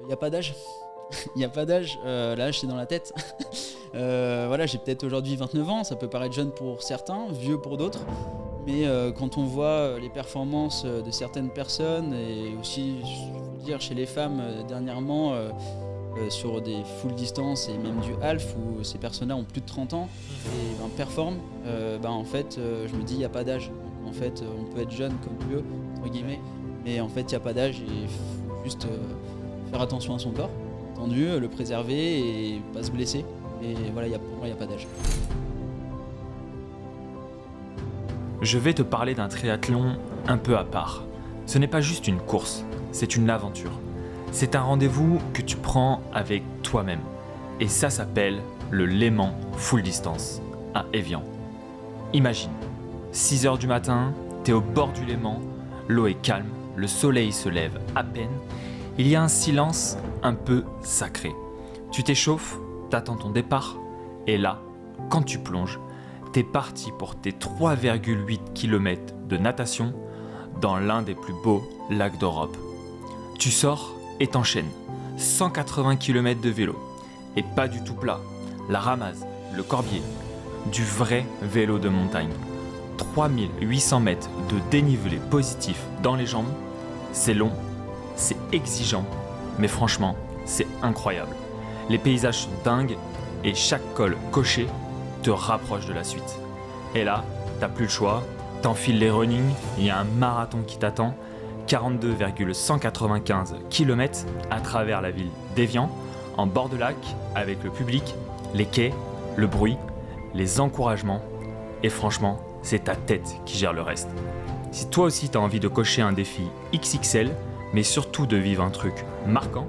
Il n'y a pas d'âge. Il n'y a pas d'âge. L'âge, c'est dans la tête. Voilà, j'ai peut-être aujourd'hui 29 ans. Ça peut paraître jeune pour certains, vieux pour d'autres. Mais quand on voit les performances de certaines personnes et aussi, je veux dire, chez les femmes dernièrement, sur des full distance et même du half où ces personnes-là ont plus de 30 ans et performent, en fait, je me dis il n'y a pas d'âge. Donc, en fait, on peut être jeune comme vieux, entre guillemets, mais en fait, il n'y a pas d'âge et il faut juste faire attention à son corps, entendu, le préserver et pas se blesser. Et voilà, pour moi, il n'y a pas d'âge. Je vais te parler d'un triathlon un peu à part. Ce n'est pas juste une course, c'est une aventure. C'est un rendez-vous que tu prends avec toi-même. Et ça s'appelle le Léman Full Distance à Évian. Imagine, 6h du matin, t'es au bord du Léman, l'eau est calme, le soleil se lève à peine. Il y a un silence un peu sacré. Tu t'échauffes, t'attends ton départ, et là, quand tu plonges, t'es parti pour tes 3,8 km de natation dans l'un des plus beaux lacs d'Europe. Tu sors et t'enchaînes. 180 km de vélo. Et pas du tout plat. La ramasse, le corbier. Du vrai vélo de montagne. 3800 mètres de dénivelé positif dans les jambes. C'est long, c'est exigeant, mais franchement, c'est incroyable. Les paysages sont dingues et chaque col coché te rapproche de la suite. Et là, t'as plus le choix, t'enfiles les running, il y a un marathon qui t'attend, 42,195 km à travers la ville d'Évian, en bord de lac, avec le public, les quais, le bruit, les encouragements, et franchement, c'est ta tête qui gère le reste. Si toi aussi t'as envie de cocher un défi XXL, mais surtout de vivre un truc marquant,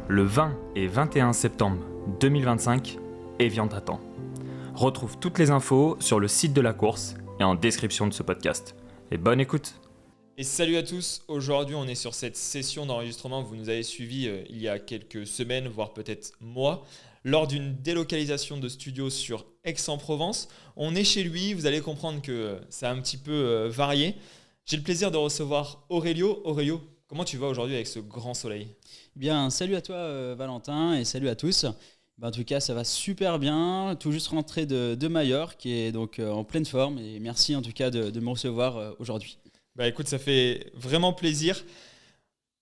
le 20 et 21 septembre 2025, Évian t'attend. Retrouve toutes les infos sur le site de la course et en description de ce podcast. Et bonne écoute! Et salut à tous, aujourd'hui on est sur cette session d'enregistrement, vous nous avez suivis il y a quelques semaines, voire peut-être mois, lors d'une délocalisation de studio sur Aix-en-Provence. On est chez lui, vous allez comprendre que ça a un petit peu varié. J'ai le plaisir de recevoir Aurélio. Aurélio, comment tu vas aujourd'hui avec ce grand soleil ? Bien, salut à toi Valentin et salut à tous. En tout cas, ça va super bien, tout juste rentré de Majorque qui est donc en pleine forme et merci en tout cas de me recevoir aujourd'hui. Bah écoute, ça fait vraiment plaisir.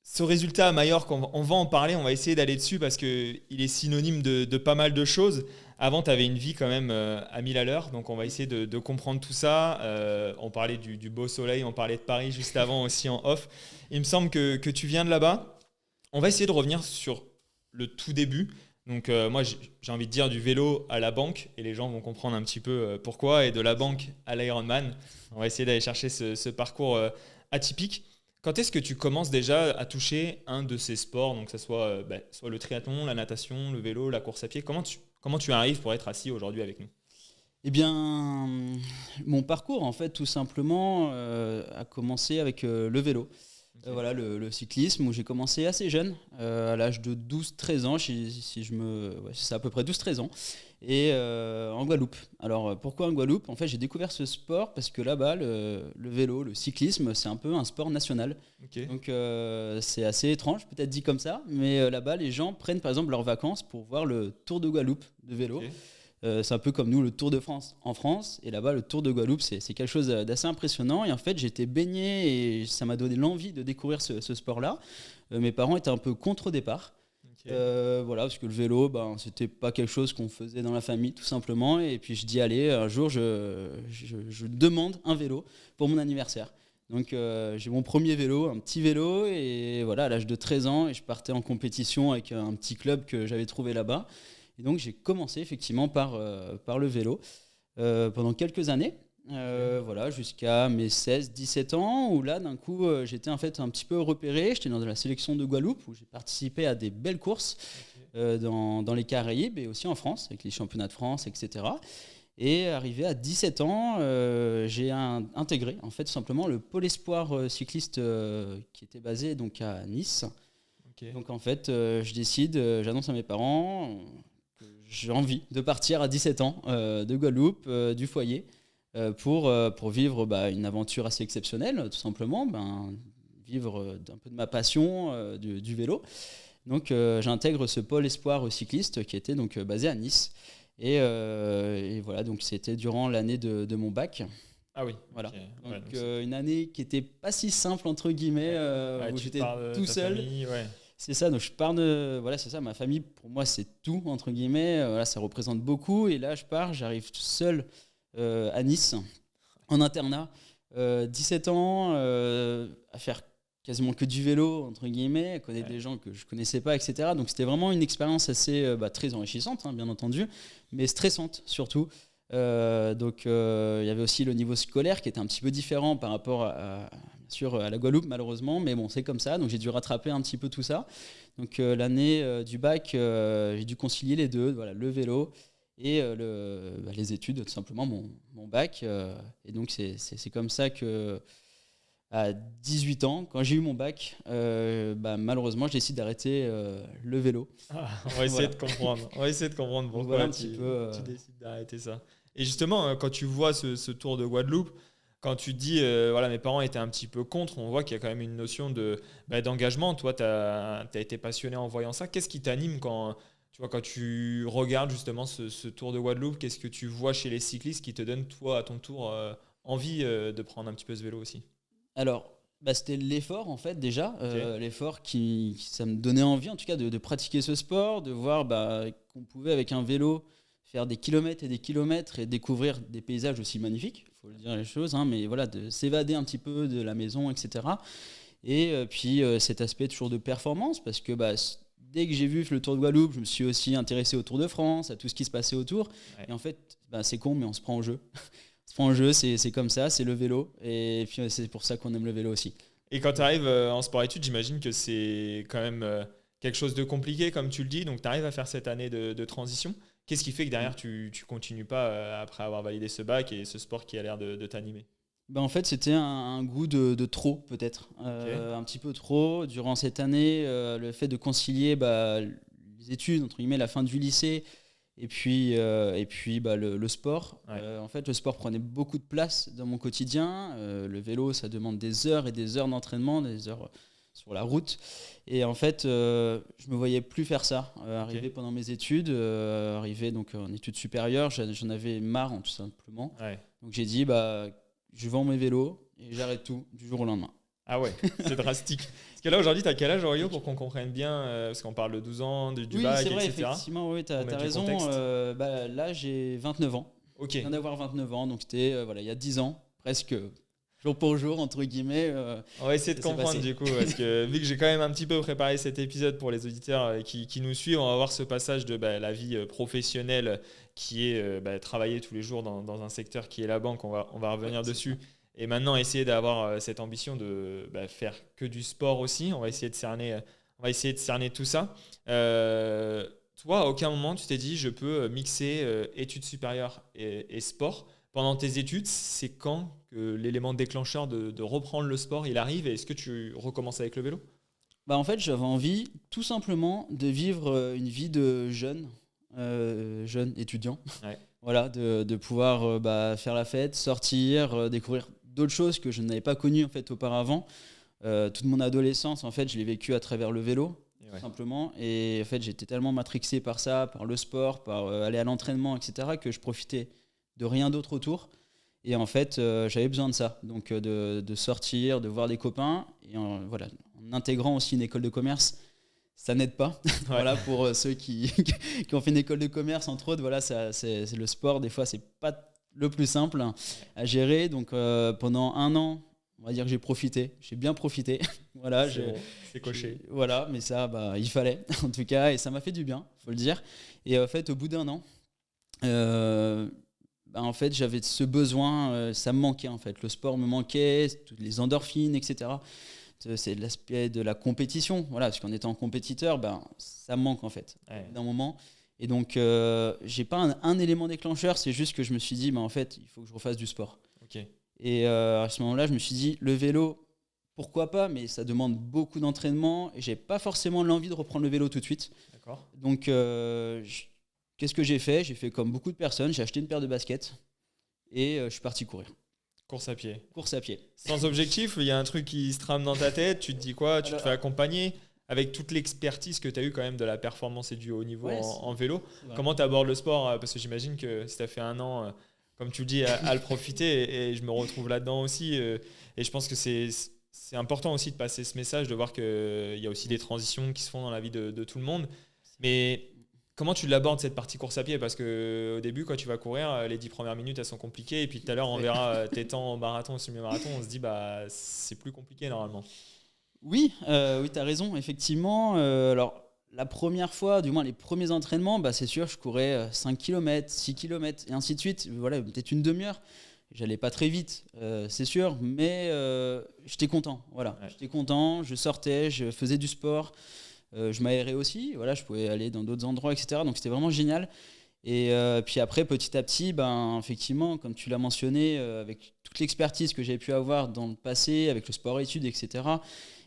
Ce résultat à Majorque, on va en parler, on va essayer d'aller dessus parce qu'il est synonyme de pas mal de choses. Avant, tu avais une vie quand même à 1000 à l'heure, donc on va essayer de comprendre tout ça. On parlait du beau soleil, on parlait de Paris juste avant aussi en off. Il me semble que tu viens de là-bas. On va essayer de revenir sur le tout début. Donc moi, j'ai envie de dire du vélo à la banque, et les gens vont comprendre un petit peu pourquoi, et de la banque à l'Ironman. On va essayer d'aller chercher ce parcours atypique. Quand est-ce que tu commences déjà à toucher un de ces sports, donc que ce soit le triathlon, la natation, le vélo, la course à pied, comment tu arrives pour être assis aujourd'hui avec nous ? Eh bien, mon parcours, en fait, tout simplement, a commencé avec le vélo. Okay. Voilà, le cyclisme, où j'ai commencé assez jeune, à l'âge de 12-13 ans, c'est à peu près 12-13 ans, et en Guadeloupe. Alors, pourquoi en Guadeloupe ? En fait, j'ai découvert ce sport parce que là-bas, le vélo, le cyclisme, c'est un peu un sport national. Okay. Donc, c'est assez étrange, peut-être dit comme ça, mais là-bas, les gens prennent par exemple leurs vacances pour voir le Tour de Guadeloupe de vélo. Okay. C'est un peu comme nous, le Tour de France en France. Et là-bas, le Tour de Guadeloupe, c'est quelque chose d'assez impressionnant. Et en fait, j'étais baigné et ça m'a donné l'envie de découvrir ce sport-là. Mes parents étaient un peu contre au départ. Okay. Voilà, parce que le vélo, c'était pas quelque chose qu'on faisait dans la famille, tout simplement. Et puis je dis, allez, un jour, je demande un vélo pour mon anniversaire. Donc j'ai mon premier vélo, un petit vélo. Et voilà, à l'âge de 13 ans, et je partais en compétition avec un petit club que j'avais trouvé là-bas. Et donc, j'ai commencé effectivement par le vélo pendant quelques années, voilà, jusqu'à mes 16-17 ans, où là, d'un coup, j'étais en fait un petit peu repéré. J'étais dans la sélection de Guadeloupe, où j'ai participé à des belles courses dans les Caraïbes et aussi en France, avec les championnats de France, etc. Et arrivé à 17 ans, j'ai intégré en fait tout simplement le pôle espoir cycliste qui était basé donc à Nice. Okay. Donc en fait, je décide, j'annonce à mes parents que j'ai envie de partir à 17 ans de Guadeloupe, du foyer, pour vivre une aventure assez exceptionnelle, tout simplement, vivre un peu de ma passion du vélo. Donc j'intègre ce pôle espoir cycliste qui était donc basé à Nice. Et voilà, donc c'était durant l'année de mon bac. Ah oui. Voilà. Okay. Donc, Ouais, une année qui n'était pas si simple entre guillemets, où j'étais tout seul. Famille, ouais. C'est ça, donc je pars de... Voilà, c'est ça, ma famille, pour moi, c'est tout, entre guillemets. Voilà, ça représente beaucoup. Et là, j'arrive seul à Nice, en internat, 17 ans, à faire quasiment que du vélo, entre guillemets, à connaître des gens que je ne connaissais pas, etc. Donc c'était vraiment une expérience assez très enrichissante, hein, bien entendu, mais stressante surtout. Donc il y avait aussi le niveau scolaire qui était un petit peu différent par rapport bien sûr à la Guadeloupe malheureusement, mais bon c'est comme ça, donc j'ai dû rattraper un petit peu tout ça. Donc l'année du bac, j'ai dû concilier les deux, voilà, le vélo et les études, tout simplement mon bac. Et donc c'est comme ça que à 18 ans, quand j'ai eu mon bac, malheureusement je décide d'arrêter le vélo. On va essayer de comprendre. On va essayer de comprendre pourquoi voilà tu décides d'arrêter ça. Et justement, quand tu vois ce Tour de Guadeloupe, quand tu dis, voilà, mes parents étaient un petit peu contre, on voit qu'il y a quand même une notion d'engagement. Toi, tu as été passionné en voyant ça. Qu'est-ce qui t'anime quand tu regardes justement ce Tour de Guadeloupe? Qu'est-ce que tu vois chez les cyclistes qui te donne, toi, à ton tour, envie de prendre un petit peu ce vélo aussi? Alors, c'était l'effort en fait déjà, Okay. l'effort ça me donnait envie en tout cas de pratiquer ce sport, de voir qu'on pouvait avec un vélo faire des kilomètres et des kilomètres et découvrir des paysages aussi magnifiques, il faut le dire les choses, hein, mais voilà, de s'évader un petit peu de la maison, etc. Et puis cet aspect toujours de performance, parce que dès que j'ai vu le Tour de Guadeloupe, je me suis aussi intéressé au Tour de France, à tout ce qui se passait autour. Ouais. Et en fait, c'est con, mais on se prend au jeu. On se prend au jeu, c'est comme ça, c'est le vélo. Et puis c'est pour ça qu'on aime le vélo aussi. Et quand tu arrives en sport-études, j'imagine que c'est quand même quelque chose de compliqué, comme tu le dis. Donc, tu arrives à faire cette année de transition. Qu'est-ce qui fait que derrière, tu continues pas après avoir validé ce bac et ce sport qui a l'air de t'animer? En fait, c'était un goût de trop, peut-être. Un petit peu trop. Durant cette année, le fait de concilier les études, entre guillemets, la fin du lycée, et puis le sport. Ouais. En fait, le sport prenait beaucoup de place dans mon quotidien. Le vélo, ça demande des heures et des heures d'entraînement, des heures sur la route. Et en fait, je me voyais plus faire ça. Arrivé pendant mes études, arrivé donc en études supérieures, j'en avais marre, tout simplement. Ouais. Donc j'ai dit, je vends mes vélos et j'arrête tout du jour au lendemain. Ah ouais, c'est drastique. Parce que là, aujourd'hui, tu as quel âge, Orio, pour qu'on comprenne bien parce qu'on parle de 12 ans, du Oui, bac, c'est vrai, etc. effectivement, oui, tu as Pour mettre du raison. contexte. Là, j'ai 29 ans. Ok. Je viens d'avoir 29 ans, donc c'était il y a 10 ans, presque jour pour jour, entre guillemets. On va essayer de ça s'est comprendre passé. du coup, parce que vu que j'ai quand même un petit peu préparé cet épisode pour les auditeurs qui nous suivent, on va voir ce passage de la vie professionnelle qui est travailler tous les jours dans un secteur qui est la banque. On va revenir dessus. Et maintenant, essayer d'avoir cette ambition de faire que du sport aussi. On va essayer de cerner tout ça. Toi, à aucun moment, tu t'es dit, je peux mixer études supérieures et sport. Pendant tes études, c'est quand que l'élément déclencheur de reprendre le sport, il arrive? Et est-ce que tu recommences avec le vélo? En fait, j'avais envie tout simplement de vivre une vie de jeune étudiant. Ouais. Voilà, de pouvoir faire la fête, sortir, découvrir d'autres choses que je n'avais pas connues en fait, auparavant. Toute mon adolescence, en fait, je l'ai vécue à travers le vélo. Et ouais. Simplement, et en fait j'étais tellement matrixé par ça, par le sport, par aller à l'entraînement, etc., que je profitais de rien d'autre autour. Et en fait j'avais besoin de ça, donc de sortir, de voir des copains, et en intégrant aussi une école de commerce, ça n'aide pas. Ouais. Voilà, pour ceux qui ont fait une école de commerce, entre autres, voilà, c'est le sport, des fois c'est pas le plus simple à gérer. Donc pendant un an, on va dire que j'ai bien profité. Voilà, c'est coché. Voilà, mais ça, il fallait, en tout cas, et ça m'a fait du bien, faut le dire. Et en fait, au bout d'un an, en fait, j'avais ce besoin, ça me manquait, en fait. Le sport me manquait, toutes les endorphines, etc. C'est l'aspect de la compétition, voilà, parce qu'en étant compétiteur, ça me manque, en fait, d'un moment. Et donc, j'ai pas un élément déclencheur, c'est juste que je me suis dit, en fait, il faut que je refasse du sport. Ok. Et à ce moment-là, je me suis dit, le vélo, pourquoi pas, mais ça demande beaucoup d'entraînement et j'ai pas forcément l'envie de reprendre le vélo tout de suite. D'accord. Donc, qu'est-ce que j'ai fait? J'ai fait comme beaucoup de personnes, j'ai acheté une paire de baskets et je suis parti courir. Course à pied. Course à pied. Sans objectif, il y a un truc qui se trame dans ta tête, tu te dis quoi? Tu te fais accompagner? avec toute l'expertise que tu as eue quand même de la performance et du haut niveau en vélo, vrai. comment tu abordes le sport? Parce que j'imagine que si tu as fait 1 an, comme tu le dis, à le profiter, et je me retrouve là-dedans aussi. Et je pense que c'est important aussi de passer ce message, de voir qu'il y a aussi des transitions qui se font dans la vie de tout le monde. Mais comment tu l'abordes cette partie course à pied? Parce qu'au début, quand tu vas courir, les 10 premières minutes, elles sont compliquées. Et puis tout à l'heure, on verra tes temps au marathon, au semi-marathon. On se dit, bah, c'est plus compliqué normalement. Oui, tu as raison, effectivement. Alors, la première fois, du moins les premiers entraînements, bah, c'est sûr, je courais 5 km, 6 km, et ainsi de suite. Voilà, peut-être une demi-heure. J'allais pas très vite, c'est sûr, mais j'étais content. Voilà. Ouais. J'étais content, je sortais, je faisais du sport, je m'aérais aussi. Voilà, je pouvais aller dans d'autres endroits, etc. Donc, c'était vraiment génial. Et puis après, petit à petit, ben, effectivement, comme tu l'as mentionné, avec toute l'expertise que j'avais pu avoir dans le passé, avec le sport-études, etc.,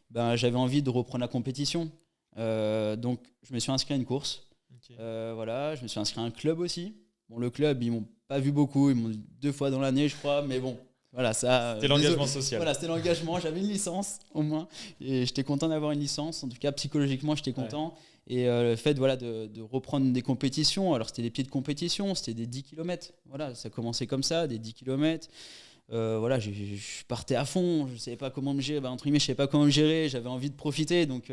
ben, j'avais envie de reprendre la compétition. Donc, je me suis inscrit à une course. Okay. Voilà, je me suis inscrit à un club aussi. Bon, le club, ils m'ont pas vu beaucoup. Ils m'ont vu 2 fois dans l'année, je crois. Mais bon, voilà, ça. C'était l'engagement social. Voilà, c'était l'engagement. J'avais une licence, au moins. Et j'étais content d'avoir une licence. En tout cas, psychologiquement, j'étais content. Ouais. Et le fait voilà, de reprendre des compétitions, alors c'était des pieds de compétition, c'était des 10 km. Voilà, ça commençait comme ça, des 10 km. Voilà, je partais à fond, je savais pas comment me gérer, entre guillemets, je savais pas comment me gérer, j'avais envie de profiter, donc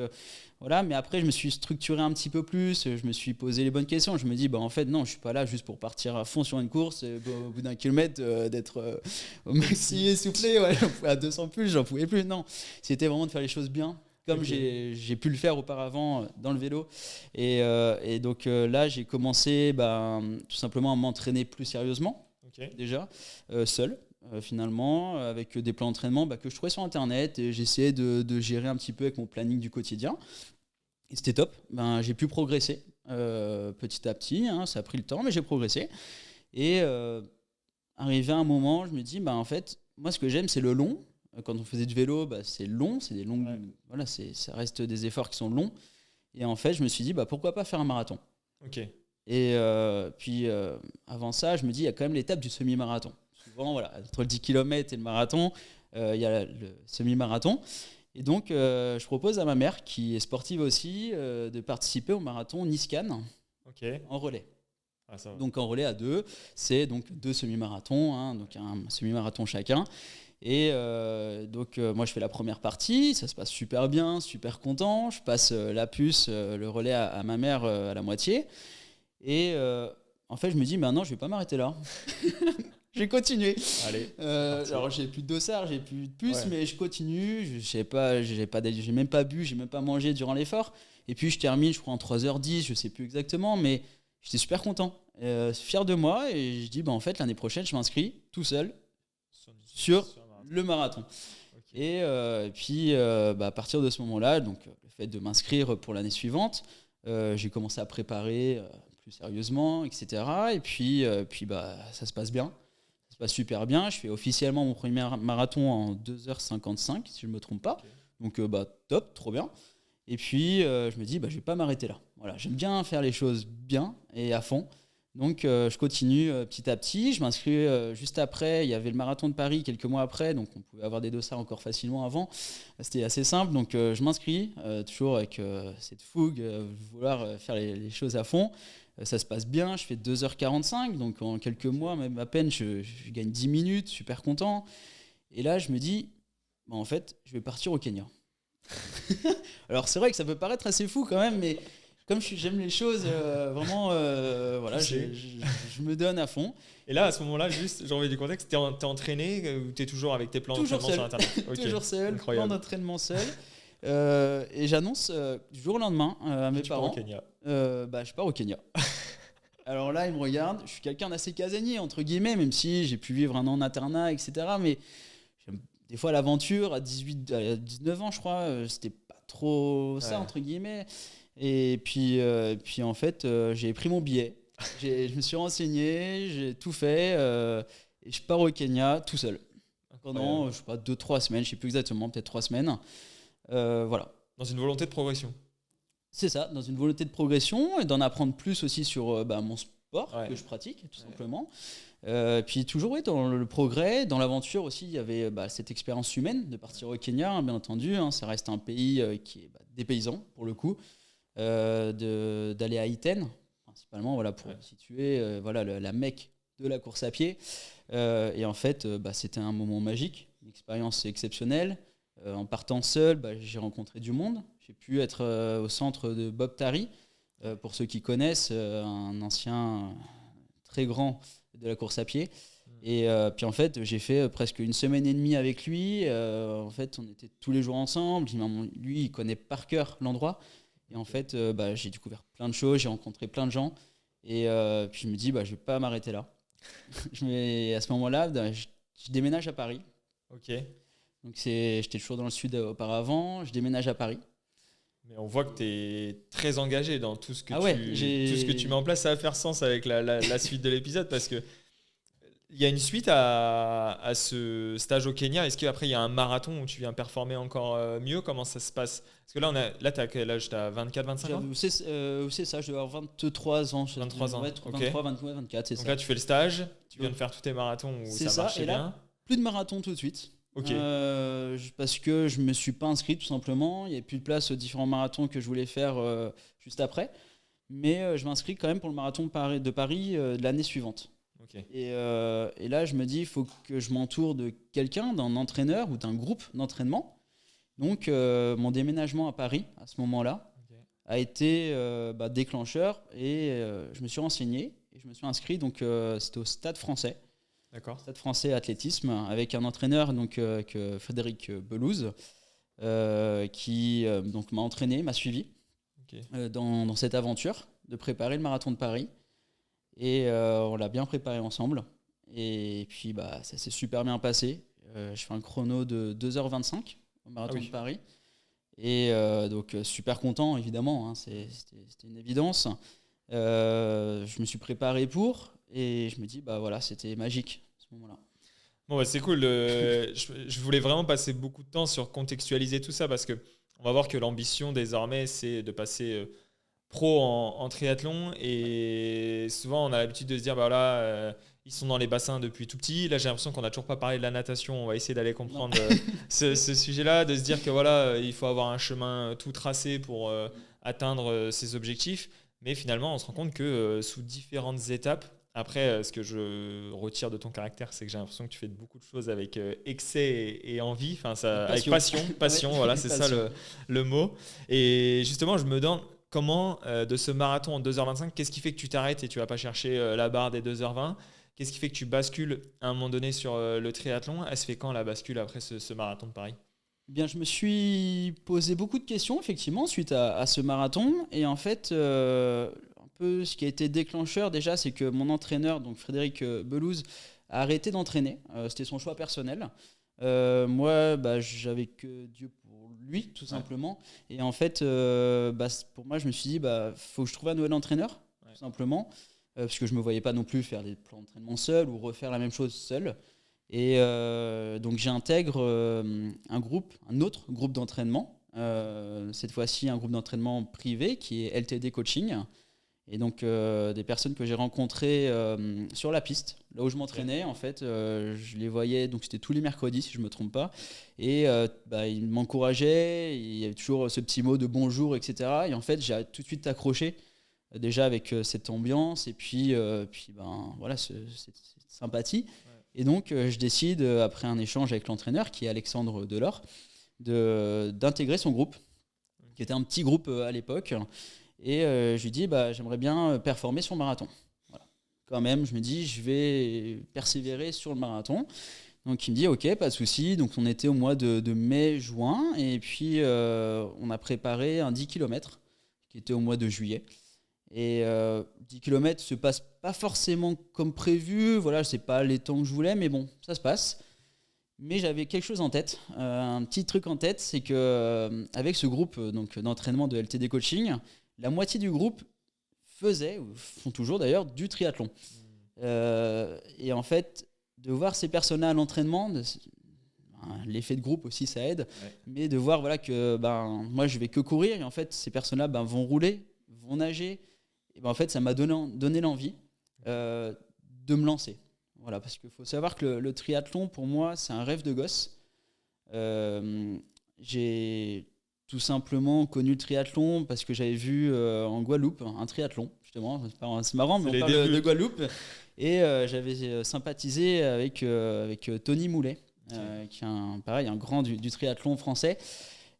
voilà. Mais après, je me suis structuré un petit peu plus, je me suis posé les bonnes questions. Je me dis, en fait, non, je suis pas là juste pour partir à fond sur une course, au bout d'un kilomètre, d'être au maxi essoufflé, ouais, à 200 plus, j'en pouvais plus. Non, c'était vraiment de faire les choses bien, comme j'ai pu le faire auparavant dans le vélo. Et donc là, j'ai commencé tout simplement à m'entraîner plus sérieusement, déjà, seul. Finalement, avec des plans d'entraînement que je trouvais sur internet, et j'essayais de gérer un petit peu avec mon planning du quotidien, et c'était top. J'ai pu progresser petit à petit, ça a pris le temps, mais j'ai progressé. Et arrivé à un moment, je me dis en fait, moi ce que j'aime, c'est le long. Quand on faisait du vélo, c'est long, c'est des longues, voilà, ça reste des efforts qui sont longs. Et en fait, je me suis dit pourquoi pas faire un marathon. Et puis avant ça, je me dis il y a quand même l'étape du semi-marathon. Souvent, voilà, entre le 10 km et le marathon, il y a le semi-marathon. Et donc, je propose à ma mère, qui est sportive aussi, de participer au marathon Nice-Cannes en relais. Ah, ça va. Donc, en relais à 2, c'est donc 2 semi-marathons, donc un semi-marathon chacun. Et donc, moi, je fais la première partie, ça se passe super bien, super content. Je passe la puce, le relais à ma mère à la moitié. Et en fait, je me dis, non, je vais pas m'arrêter là. J'ai continué. Allez. Alors j'ai plus de dossard, j'ai plus de puce, mais je continue. J'ai même pas bu, j'ai même pas mangé durant l'effort. Et puis je termine, je crois en 3h10, je sais plus exactement, mais j'étais super content, fier de moi. Et je dis en fait l'année prochaine, je m'inscris tout seul sur le marathon. Et puis à partir de ce moment-là, donc le fait de m'inscrire pour l'année suivante, j'ai commencé à préparer plus sérieusement, etc. Et puis ça se passe bien. Ça se passe super bien. Je fais officiellement mon premier marathon en 2h55, si je ne me trompe pas. Donc, top, trop bien. Et puis, je me dis, je ne vais pas m'arrêter là. Voilà, j'aime bien faire les choses bien et à fond. Donc, je continue petit à petit. Je m'inscris juste après. Il y avait le marathon de Paris quelques mois après. Donc, on pouvait avoir des dossards encore facilement avant. C'était assez simple. Donc, je m'inscris, toujours avec cette fougue, vouloir faire les choses à fond. Ça se passe bien, je fais 2h45, donc en quelques mois, même à peine, je gagne 10 minutes, super content. Et là, je me dis, en fait, je vais partir au Kenya. Alors, c'est vrai que ça peut paraître assez fou quand même, mais comme j'aime les choses, vraiment, voilà, je me donne à fond. Et là, à ce moment-là, juste, j'ai envie du contexte, t'es entraîné ou t'es toujours avec tes plans d'entraînement sur Internet? Toujours seul, plan d'entraînement seul. Et j'annonce du jour au lendemain à mes parents. Au Kenya. Je pars au Kenya. Alors là, ils me regardent. Je suis quelqu'un d'assez casanier, entre guillemets, même si j'ai pu vivre un an en internat, etc. Mais j'aime des fois l'aventure. À 19 ans, je crois, c'était pas trop ça, entre guillemets. Et puis en fait, j'ai pris mon billet. Je me suis renseigné, j'ai tout fait. Et je pars au Kenya tout seul. Pendant, je sais pas, 2-3 semaines, je sais plus exactement, peut-être 3 semaines. Voilà. Dans une volonté de progression. C'est ça, dans une volonté de progression et d'en apprendre plus aussi sur sport Ouais. que je pratique, tout simplement. Puis toujours, oui, dans le progrès, dans l'aventure aussi, il y avait cette expérience humaine de partir au Kenya, hein, bien entendu. Hein, ça reste un pays qui est dépaysant, pour le coup. D'aller à Iten, principalement, voilà, pour situer voilà, la Mecque de la course à pied. Et en fait, c'était un moment magique, une expérience exceptionnelle. En partant seul, j'ai rencontré du monde. J'ai pu être au centre de Bob Tari, pour ceux qui connaissent, un ancien très grand de la course à pied. Et puis en fait, j'ai fait presque une semaine et demie avec lui. En fait, on était tous les jours ensemble. Lui, il connaît par cœur l'endroit. Et en fait, j'ai découvert plein de choses, j'ai rencontré plein de gens. Et puis je me dis, je ne vais pas m'arrêter là. À ce moment-là, je déménage à Paris. Ok. Donc j'étais toujours dans le sud auparavant, je déménage à Paris. Mais on voit que tu es très engagé dans tout ce que, tout ce que tu mets en place. Ça va faire sens avec la suite de l'épisode parce que il y a une suite à ce stage au Kenya. Est-ce qu'après, il y a un marathon où tu viens performer encore mieux? Comment ça se passe? Parce que là tu as quel âge? Tu as 24, 25 ans? C'est ça, je dois avoir 23 ans. 23 ans, ouais, 23, 24, c'est ça. Donc là, tu fais le stage, tu viens de faire tous tes marathons où ça marchait bien. Là, plus de marathon tout de suite. Okay. Parce que je ne me suis pas inscrit tout simplement. Il n'y avait plus de place aux différents marathons que je voulais faire juste après. Mais je m'inscris quand même pour le marathon de Paris de l'année suivante. Okay. Et là, je me dis, il faut que je m'entoure de quelqu'un, d'un entraîneur ou d'un groupe d'entraînement. Donc, mon déménagement à Paris, à ce moment-là, a été déclencheur. Et je me suis renseigné et je me suis inscrit. Donc, c'était au Stade Français. D'accord. Stade Français Athlétisme, avec un entraîneur Frédéric Belouz, qui donc m'a entraîné, m'a suivi dans cette aventure de préparer le marathon de Paris. Et on l'a bien préparé ensemble. Et puis ça s'est super bien passé. Je fais un chrono de 2h25 au marathon de Paris. Et donc super content, évidemment, hein, c'était une évidence. Je me suis préparé pour, et je me dis, c'était magique à ce moment-là. Bon, c'est cool. Je voulais vraiment passer beaucoup de temps sur contextualiser tout ça parce qu'on va voir que l'ambition désormais, c'est de passer pro en triathlon. Et souvent, on a l'habitude de se dire, ils sont dans les bassins depuis tout petit. Là, j'ai l'impression qu'on n'a toujours pas parlé de la natation. On va essayer d'aller comprendre ce sujet-là, de se dire que il faut avoir un chemin tout tracé pour atteindre ses objectifs. Mais finalement, on se rend compte que sous différentes étapes, après, ce que je retire de ton caractère, c'est que j'ai l'impression que tu fais beaucoup de choses avec excès et envie, avec passion, voilà, c'est ça le mot. Et justement, je me demande comment, de ce marathon en 2h25, qu'est-ce qui fait que tu t'arrêtes et tu ne vas pas chercher la barre des 2h20? Qu'est-ce qui fait que tu bascules à un moment donné sur le triathlon? Elle se fait quand la bascule après ce marathon de Paris? Bien, je me suis posé beaucoup de questions, effectivement, suite à ce marathon. Et en fait, un peu ce qui a été déclencheur, déjà, c'est que mon entraîneur, donc Frédéric Belouz, a arrêté d'entraîner. C'était son choix personnel. Moi, j'avais que Dieu pour lui, tout simplement. Et en fait, pour moi, je me suis dit, faut que je trouve un nouvel entraîneur, tout simplement. Parce que je ne me voyais pas non plus faire des plans d'entraînement seul ou refaire la même chose seul. Et donc j'intègre un autre groupe d'entraînement, cette fois-ci un groupe d'entraînement privé qui est LTD Coaching. Et donc des personnes que j'ai rencontrées sur la piste, là où je m'entraînais, en fait, je les voyais, donc c'était tous les mercredis si je ne me trompe pas. Et ils m'encourageaient, il y avait toujours ce petit mot de bonjour, etc. Et en fait, j'ai tout de suite accroché déjà avec cette ambiance et puis cette sympathie. Et donc, je décide, après un échange avec l'entraîneur, qui est Alexandre Delors, d'intégrer son groupe, qui était un petit groupe à l'époque. Et je lui dis, j'aimerais bien performer sur le marathon. Voilà. Quand même, je me dis, je vais persévérer sur le marathon. Donc, il me dit, OK, pas de souci. Donc, on était au mois de mai-juin. Et puis, on a préparé un 10 km, qui était au mois de juillet. Et 10 km se passe pas forcément comme prévu, voilà, c'est pas les temps que je voulais, mais bon, ça se passe. Mais j'avais quelque chose en tête, un petit truc en tête, c'est que avec ce groupe d'entraînement de LTD Coaching, la moitié du groupe faisait, ou font toujours d'ailleurs, du triathlon. Et en fait, de voir ces personnes-là à l'entraînement, l'effet de groupe aussi ça aide, mais de voir que moi je vais que courir, et en fait ces personnes-là vont rouler, vont nager. Et en fait, ça m'a donné l'envie de me lancer. Voilà, parce qu'il faut savoir que le triathlon, pour moi, c'est un rêve de gosse. J'ai tout simplement connu le triathlon parce que j'avais vu en Guadeloupe un triathlon, justement. C'est marrant, mais on parle de Guadeloupe. Et j'avais sympathisé avec Tony Moulet, qui est un grand du triathlon français,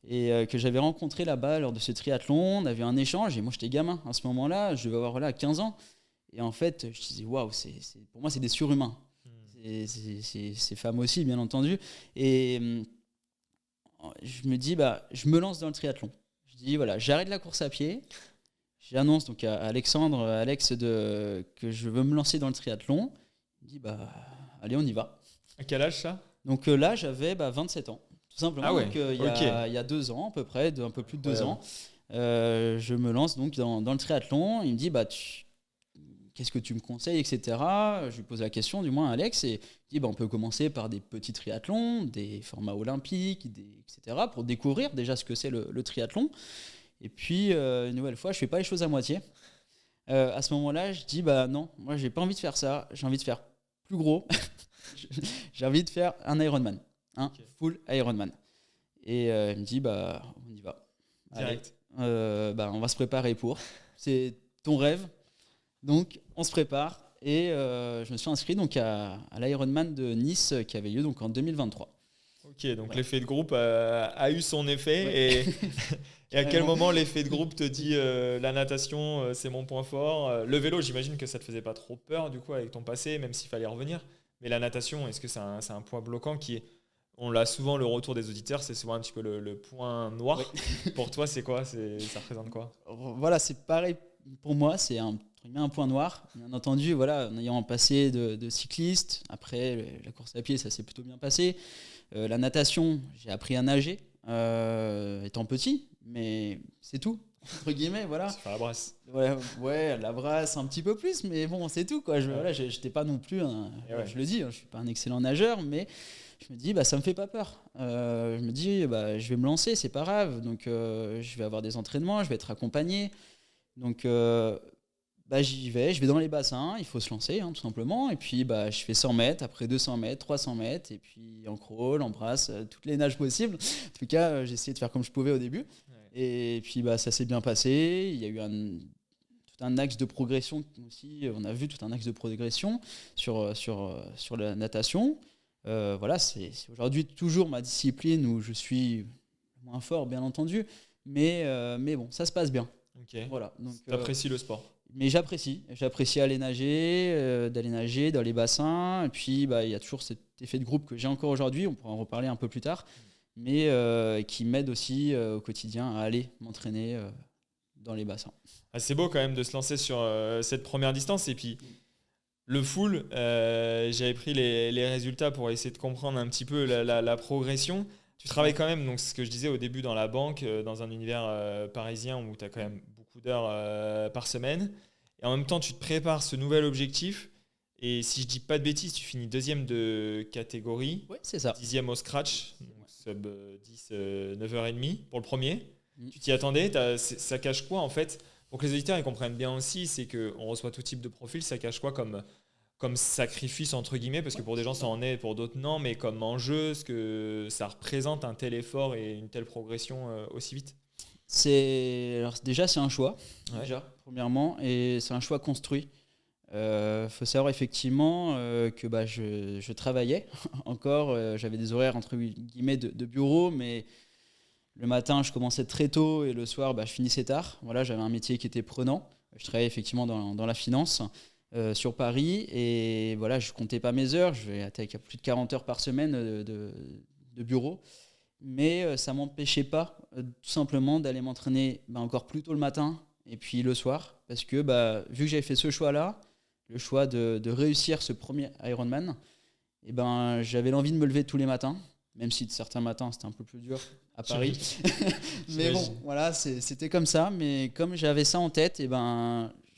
et que j'avais rencontré là-bas lors de ce triathlon. On avait un échange, et moi j'étais gamin à ce moment-là, je devais avoir 15 ans. Et en fait, je disais, waouh, pour moi, c'est des surhumains. Ces femmes aussi, bien entendu. Et je me dis, je me lance dans le triathlon. Je dis, voilà, j'arrête la course à pied. J'annonce donc à Alex, que je veux me lancer dans le triathlon. Il me dit, allez, on y va. À quel âge ça? Donc là, j'avais 27 ans, tout simplement. Ah ouais. Donc, il y a 2 ans, à peu près, un peu plus de 2 ans. Je me lance donc dans le triathlon. Il me dit, qu'est-ce que tu me conseilles, etc. Je lui pose la question, du moins à Alex, et il dit, on peut commencer par des petits triathlons, des formats olympiques, etc., pour découvrir déjà ce que c'est le triathlon. Et puis, une nouvelle fois, je ne fais pas les choses à moitié. À ce moment-là, je dis, non, moi, je n'ai pas envie de faire ça. J'ai envie de faire plus gros. J'ai envie de faire un Ironman, full Ironman. Et il me dit, on y va. Direct. Allez, on va se préparer pour. C'est ton rêve. Donc, on se prépare. Et je me suis inscrit donc à l'Ironman de Nice qui avait lieu donc en 2023. Ok, donc l'effet de groupe a eu son effet. Et à quel moment l'effet de groupe te dit la natation, c'est mon point fort? Le vélo, j'imagine que ça te faisait pas trop peur du coup avec ton passé, même s'il fallait revenir. Mais la natation, est-ce que c'est un point bloquant on l'a souvent, le retour des auditeurs, c'est souvent un petit peu le point noir. Oui. Pour toi, c'est quoi? Ça représente quoi? Voilà, c'est pareil pour moi, c'est un point noir. Bien entendu, voilà, en ayant un passé de cycliste, après la course à pied, ça s'est plutôt bien passé. La natation, j'ai appris à nager étant petit, mais c'est tout, entre guillemets, voilà. C'est faire la brasse. Ouais, la brasse un petit peu plus, mais bon, c'est tout, quoi. J'étais pas non plus, je le dis, je suis pas un excellent nageur, mais je me dis, ça me fait pas peur. Je me dis, je vais me lancer, c'est pas grave. Donc, je vais avoir des entraînements, je vais être accompagné. Donc, j'y vais, je vais dans les bassins, il faut se lancer, tout simplement. Et puis, je fais 100 mètres, après 200 mètres, 300 mètres, et puis en crawl, en brasse, toutes les nages possibles. En tout cas, j'ai essayé de faire comme je pouvais au début. Ouais. Et puis, ça s'est bien passé. Il y a eu tout un axe de progression aussi. On a vu tout un axe de progression sur la natation. Voilà, c'est aujourd'hui toujours ma discipline où je suis moins fort, bien entendu. Mais bon, ça se passe bien. Okay. Voilà. Tu apprécies le sport? Mais j'apprécie d'aller nager dans les bassins. Et puis, il y a toujours cet effet de groupe que j'ai encore aujourd'hui. On pourra en reparler un peu plus tard. Mais qui m'aide aussi au quotidien à aller m'entraîner dans les bassins. C'est beau quand même de se lancer sur cette première distance. Et puis, le full, j'avais pris les résultats pour essayer de comprendre un petit peu la progression. Tu travailles quand même, donc c'est ce que je disais au début, dans la banque, dans un univers parisien où tu as quand même beaucoup d'heures par semaine. Et en même temps, tu te prépares ce nouvel objectif. Et si je dis pas de bêtises, tu finis 2e de catégorie. Oui, c'est ça. 10e au scratch, donc sub 10, 9h30 pour le premier. Tu t'y attendais? Ça cache quoi en fait? Pour que les auditeurs ils comprennent bien aussi, c'est qu'on reçoit tout type de profil. Ça cache quoi comme sacrifice entre guillemets, parce que pour des gens ça en est, pour d'autres non, mais comme enjeu, ce que ça représente un tel effort et une telle progression aussi vite? Alors déjà c'est un choix, premièrement, et c'est un choix construit. Faut savoir effectivement que je travaillais encore, j'avais des horaires entre guillemets de bureau, mais le matin je commençais très tôt et le soir je finissais tard. Voilà, j'avais un métier qui était prenant. Je travaillais effectivement dans la finance sur Paris, et voilà, je comptais pas mes heures, je vais être à plus de 40 heures par semaine de bureau, mais ça m'empêchait pas tout simplement d'aller m'entraîner encore plus tôt le matin et puis le soir, parce que vu que j'avais fait ce choix-là, le choix de réussir ce premier Ironman, et j'avais l'envie de me lever tous les matins, même si de certains matins c'était un peu plus dur à Paris. Mais bon, voilà, c'était comme ça. Mais comme j'avais ça en tête, je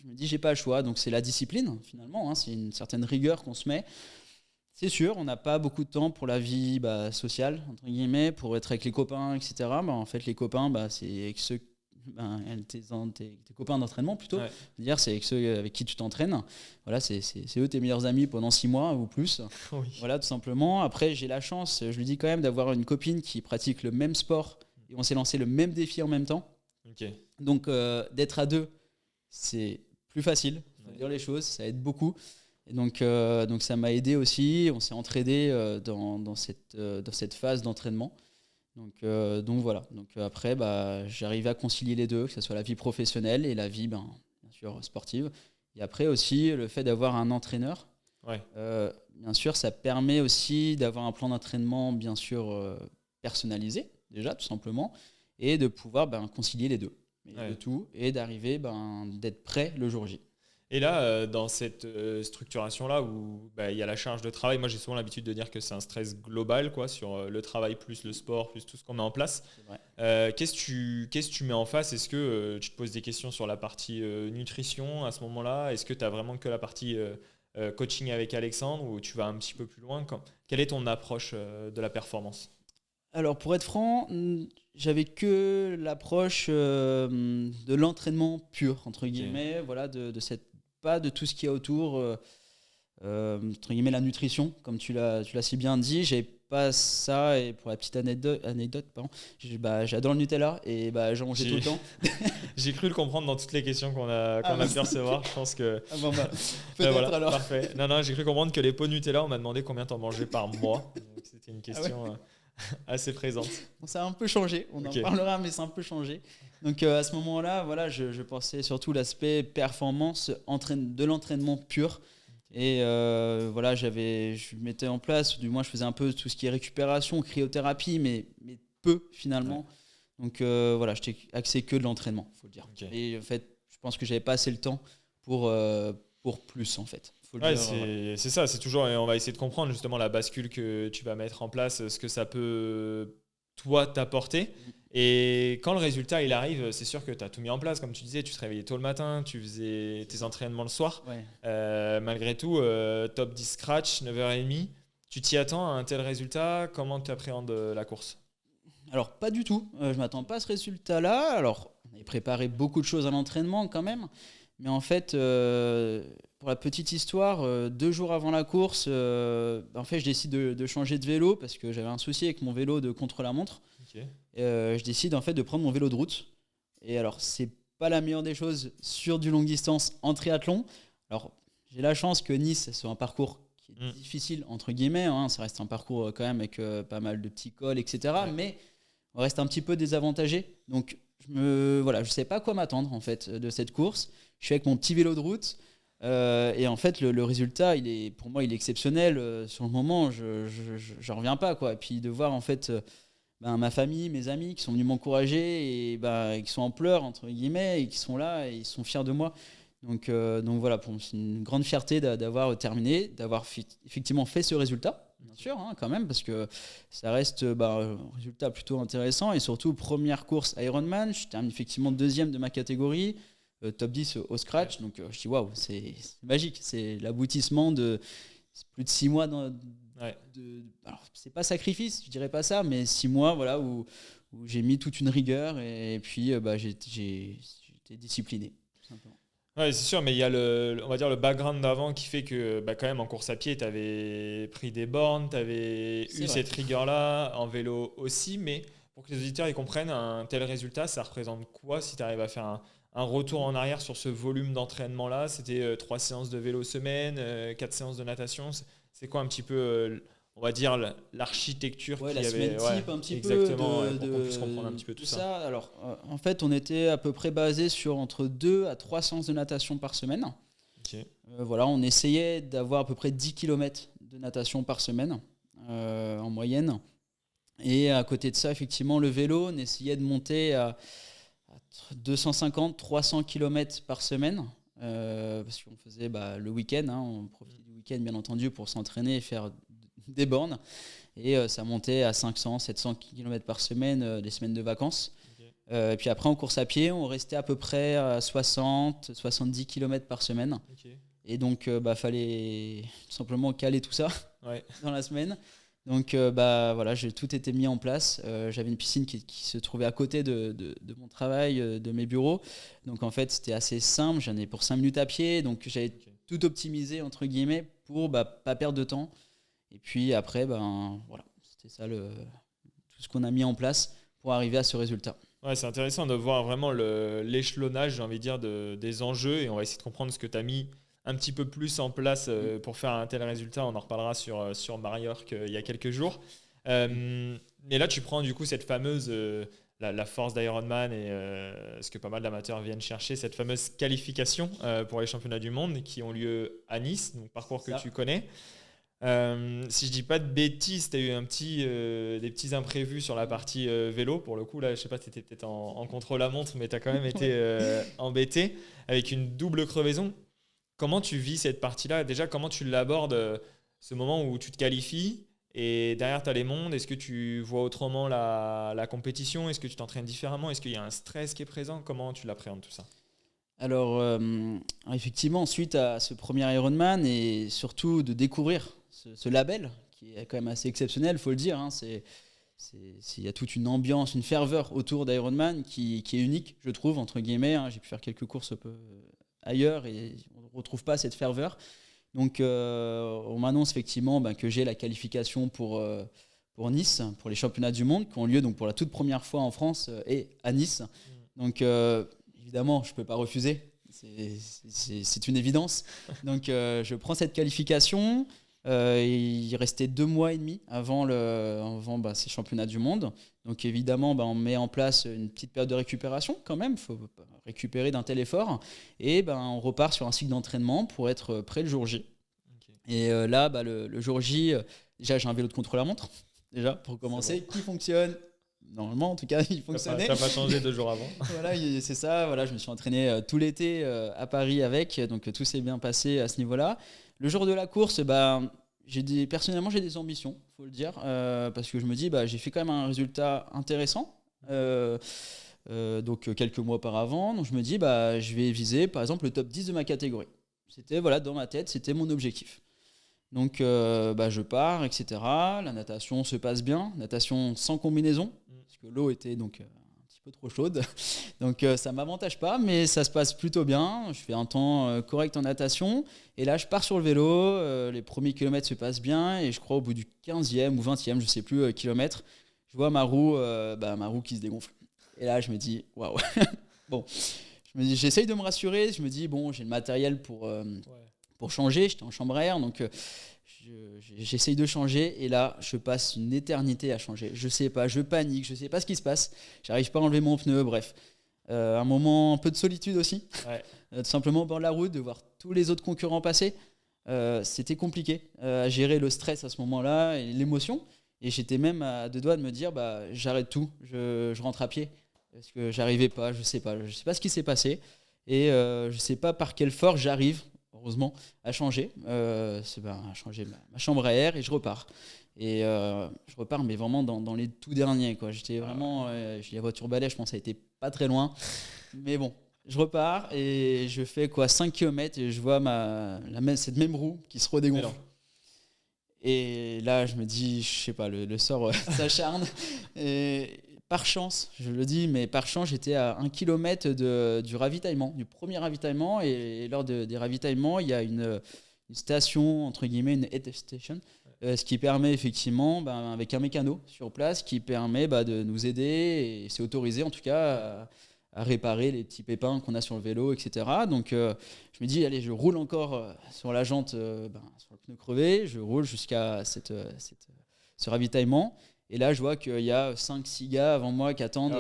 me dis j'ai pas le choix. Donc c'est la discipline finalement, c'est une certaine rigueur qu'on se met. C'est sûr, on n'a pas beaucoup de temps pour la vie sociale, entre guillemets, pour être avec les copains, etc. En fait, les copains, c'est avec ceux tes copains d'entraînement plutôt. Ouais. C'est-à-dire, c'est avec ceux avec qui tu t'entraînes. Voilà, c'est eux tes meilleurs amis pendant 6 mois ou plus. Oui. Voilà, tout simplement. Après, j'ai la chance, je lui dis quand même, d'avoir une copine qui pratique le même sport et on s'est lancé le même défi en même temps. Ok. Donc, d'être à deux, c'est plus facile. Il faut Ouais. dire les choses, ça aide beaucoup. Et donc ça m'a aidé aussi. On s'est entraidé dans cette phase d'entraînement. Donc voilà. Donc après, j'arrive à concilier les deux, que ce soit la vie professionnelle et la vie, bien sûr, sportive. Et après aussi, le fait d'avoir un entraîneur, Ouais. bien sûr, ça permet aussi d'avoir un plan d'entraînement, bien sûr, personnalisé, déjà, tout simplement, et de pouvoir concilier les deux. Ouais. De tout, et d'arriver, d'être prêt le jour J. Et là, dans cette structuration-là où il y a la charge de travail, moi j'ai souvent l'habitude de dire que c'est un stress global quoi, sur le travail plus le sport, plus tout ce qu'on met en place. C'est vrai. Qu'est-ce que tu mets en face? Est-ce que tu te poses des questions sur la partie nutrition à ce moment-là? Est-ce que tu as vraiment que la partie coaching avec Alexandre ou tu vas un petit peu plus loin? Quelle est ton approche de la performance? Alors, pour être franc, j'avais que l'approche de l'entraînement pur, entre guillemets, voilà, pas de tout ce qu'il y a autour, entre guillemets, la nutrition, comme tu l'as si bien dit. J'avais pas ça, et pour la petite anecdote pardon, j'adore le Nutella et j'en mangeais tout le temps. J'ai cru le comprendre dans toutes les questions qu'on a pu recevoir. Je pense que. Ah bon, peut-être voilà, alors. Parfait. Non, j'ai cru comprendre que les pots Nutella, on m'a demandé combien t'en mangeais par mois. Donc, c'était une question assez présente. Bon, ça a un peu changé, on en parlera, mais ça a un peu changé. Donc à ce moment-là, voilà, je pensais surtout l'aspect performance de l'entraînement pur. Et voilà, je mettais en place, du moins je faisais un peu tout ce qui est récupération, cryothérapie, mais peu finalement. Ouais. Donc voilà, j'étais axé que de l'entraînement, il faut le dire. Okay. Et en fait, je pense que j'avais pas assez le temps pour plus en fait. C'est ça, c'est toujours, et on va essayer de comprendre justement la bascule que tu vas mettre en place, ce que ça peut toi t'apporter. Et quand le résultat il arrive, c'est sûr que tu as tout mis en place, comme tu disais, tu te réveillais tôt le matin, tu faisais tes entraînements le soir. Ouais. Malgré tout, top 10 scratch, 9h30, tu t'y attends à un tel résultat? Comment tu appréhendes la course? Alors pas du tout, je ne m'attends pas à ce résultat-là. Alors on avait préparé beaucoup de choses à l'entraînement quand même. Mais en fait, pour la petite histoire, 2 jours avant la course, en fait, je décide de changer de vélo parce que j'avais un souci avec mon vélo de contre-la-montre. Okay. Je décide en fait de prendre mon vélo de route. Et alors, c'est pas la meilleure des choses sur du longue distance en triathlon. Alors, j'ai la chance que Nice soit un parcours qui est difficile, entre guillemets. Hein. Ça reste un parcours quand même avec pas mal de petits cols, etc. Ouais. Mais on reste un petit peu désavantagé. Donc, je sais pas à quoi m'attendre en fait de cette course. Je suis avec mon petit vélo de route et en fait le résultat pour moi il est exceptionnel. Sur le moment je reviens pas quoi. Et puis de voir en fait ma famille, mes amis qui sont venus m'encourager et qui sont en pleurs entre guillemets et qui sont là et ils sont fiers de moi. Donc voilà, pour moi c'est une grande fierté d'avoir terminé, d'avoir effectivement fait ce résultat. Bien sûr, hein, quand même, parce que ça reste un résultat plutôt intéressant. Et surtout, première course Ironman, je termine effectivement 2e de ma catégorie, top 10 au scratch. Donc je dis waouh, c'est magique. C'est l'aboutissement de plus de 6 mois. Alors, c'est pas sacrifice, je dirais pas ça, mais 6 mois voilà, où j'ai mis toute une rigueur et puis j'ai été discipliné, tout simplement. Ouais, c'est sûr, mais il y a on va dire le background d'avant qui fait que quand même en course à pied, tu avais pris des bornes, tu avais eu cette rigueur-là, en vélo aussi, mais pour que les auditeurs ils comprennent, un tel résultat, ça représente quoi si tu arrives à faire un retour en arrière sur ce volume d'entraînement-là? C'était 3 séances de vélo semaine, 4 séances de natation, c'est quoi un petit peu... on va dire l'architecture qu'il y avait. La semaine type un petit exactement, peu. Pour qu'on puisse comprendre un petit peu tout ça. Alors, en fait, on était à peu près basé sur entre 2 à 3 séances de natation par semaine. Okay. Voilà, on essayait d'avoir à peu près 10 km de natation par semaine en moyenne. Et à côté de ça, effectivement, le vélo, on essayait de monter à 250-300 km par semaine. Parce qu'on faisait le week-end, hein, on profitait du week-end bien entendu pour s'entraîner et faire des bornes et ça montait à 500-700 km par semaine des semaines de vacances. Okay. Et puis après en course à pied on restait à peu près à 60-70 km par semaine. Okay. Et donc fallait tout simplement caler tout ça dans la semaine. Donc voilà, tout été mis en place. J'avais une piscine qui se trouvait à côté de mon travail, de mes bureaux. Donc en fait, c'était assez simple. J'en ai pour 5 minutes à pied. Donc j'avais tout optimisé, entre guillemets, pour pas perdre de temps. Et puis après, voilà, c'était ça tout ce qu'on a mis en place pour arriver à ce résultat. Ouais, c'est intéressant de voir vraiment l'échelonnage, j'ai envie de dire, des enjeux. Et on va essayer de comprendre ce que tu as mis un petit peu plus en place pour faire un tel résultat. On en reparlera sur Majorque il y a quelques jours. Mais là, tu prends du coup cette fameuse, la force d'Ironman et ce que pas mal d'amateurs viennent chercher, cette fameuse qualification pour les championnats du monde qui ont lieu à Nice, donc parcours que tu connais. Si je dis pas de bêtises, tu as eu des petits imprévus sur la partie vélo. Pour le coup, là, je sais pas, tu étais peut-être en contre-la-montre, mais tu as quand même été embêté avec une double crevaison. Comment tu vis cette partie-là? Déjà, comment tu l'abordes, ce moment où tu te qualifies et derrière, tu as les mondes? Est-ce que tu vois autrement la compétition? Est-ce que tu t'entraînes différemment? Est-ce qu'il y a un stress qui est présent? Comment tu l'appréhendes tout ça? Alors, effectivement, suite à ce premier Ironman et surtout de découvrir ce label qui est quand même assez exceptionnel, il faut le dire. Hein, il y a toute une ambiance, une ferveur autour d'Ironman qui est unique, je trouve, entre guillemets. Hein. J'ai pu faire quelques courses un peu ailleurs et on ne retrouve pas cette ferveur. Donc, on m'annonce effectivement que j'ai la qualification pour Nice, pour les championnats du monde qui ont lieu donc, pour la toute première fois en France et à Nice. Donc, évidemment, je ne peux pas refuser. C'est une évidence. Donc, je prends cette qualification. Il restait 2 mois et demi avant ces championnats du monde. Donc évidemment, on met en place une petite période de récupération quand même. Il faut récupérer d'un tel effort. Et on repart sur un cycle d'entraînement pour être prêt le jour J. Okay. Et là, le jour J, déjà j'ai un vélo de contre-la-montre, déjà pour commencer, qui fonctionne. Normalement, en tout cas, il fonctionnait. Ça n'a pas changé 2 jours avant. Voilà, c'est ça. Voilà, je me suis entraîné tout l'été à Paris avec. Donc tout s'est bien passé à ce niveau-là. Le jour de la course, personnellement, j'ai des ambitions, il faut le dire, parce que je me dis, j'ai fait quand même un résultat intéressant, donc quelques mois auparavant. Donc je me dis, je vais viser, par exemple, le top 10 de ma catégorie. C'était, dans ma tête, c'était mon objectif. Donc je pars, etc. La natation se passe bien, natation sans combinaison, parce que l'eau était donc peu trop chaude, donc ça ne m'avantage pas, mais ça se passe plutôt bien. Je fais un temps correct en natation et là je pars sur le vélo, les premiers kilomètres se passent bien et je crois au bout du 15e ou 20e, je ne sais plus, kilomètre, je vois ma roue qui se dégonfle et là je me dis waouh. Bon, j'essaye de me rassurer, je me dis bon, j'ai le matériel pour changer, j'étais en chambre à air, donc j'essaye de changer et là je passe une éternité à changer, je sais pas, je panique, je sais pas ce qui se passe, j'arrive pas à enlever mon pneu, bref, un moment un peu de solitude aussi, tout simplement au bord de la route, de voir tous les autres concurrents passer, c'était compliqué à gérer le stress à ce moment-là et l'émotion, et j'étais même à 2 doigts de me dire j'arrête tout, je rentre à pied parce que j'arrivais pas, je sais pas ce qui s'est passé et je sais pas par quelle force j'arrive heureusement, à changer. À changer ma chambre à air et je repars. Et je repars, mais vraiment dans les tout derniers. Quoi. J'étais vraiment. La voiture balai, je pense, ça a été pas très loin. Mais bon, je repars et je fais 5 km et je vois cette même roue qui se redégonfle. Et là, je me dis, je sais pas, le sort s'acharne. Et par chance, je le dis, mais par chance, j'étais à 1 km du ravitaillement, du premier ravitaillement. Et lors des ravitaillements, il y a une station, entre guillemets, une aid station, ce qui permet effectivement, avec un mécano sur place, qui permet de nous aider, et c'est autorisé en tout cas, à réparer les petits pépins qu'on a sur le vélo, etc. Donc je me dis, allez, je roule encore sur la jante, sur le pneu crevé, je roule jusqu'à ce ravitaillement. Et là, je vois qu'il y a 5-6 gars avant moi qui attendent.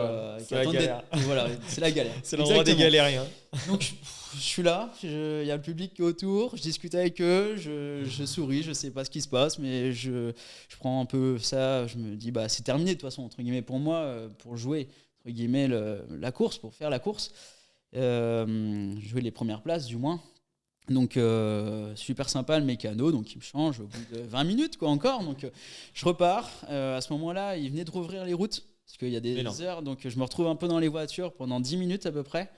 C'est la galère. Voilà, c'est la galère. C'est l'endroit des galériens. Donc, je suis là, il y a le public qui est autour, je discute avec eux, je souris, je ne sais pas ce qui se passe, mais je prends un peu ça, je me dis, c'est terminé de toute façon, entre guillemets, pour moi, pour jouer, entre guillemets, la course, pour faire la course, jouer les premières places, du moins. Donc super sympa le mécano, donc il me change au bout de 20 minutes encore, donc je repars, à ce moment-là il venait de rouvrir les routes, parce qu'il y a des heures, donc je me retrouve un peu dans les voitures pendant 10 minutes à peu près,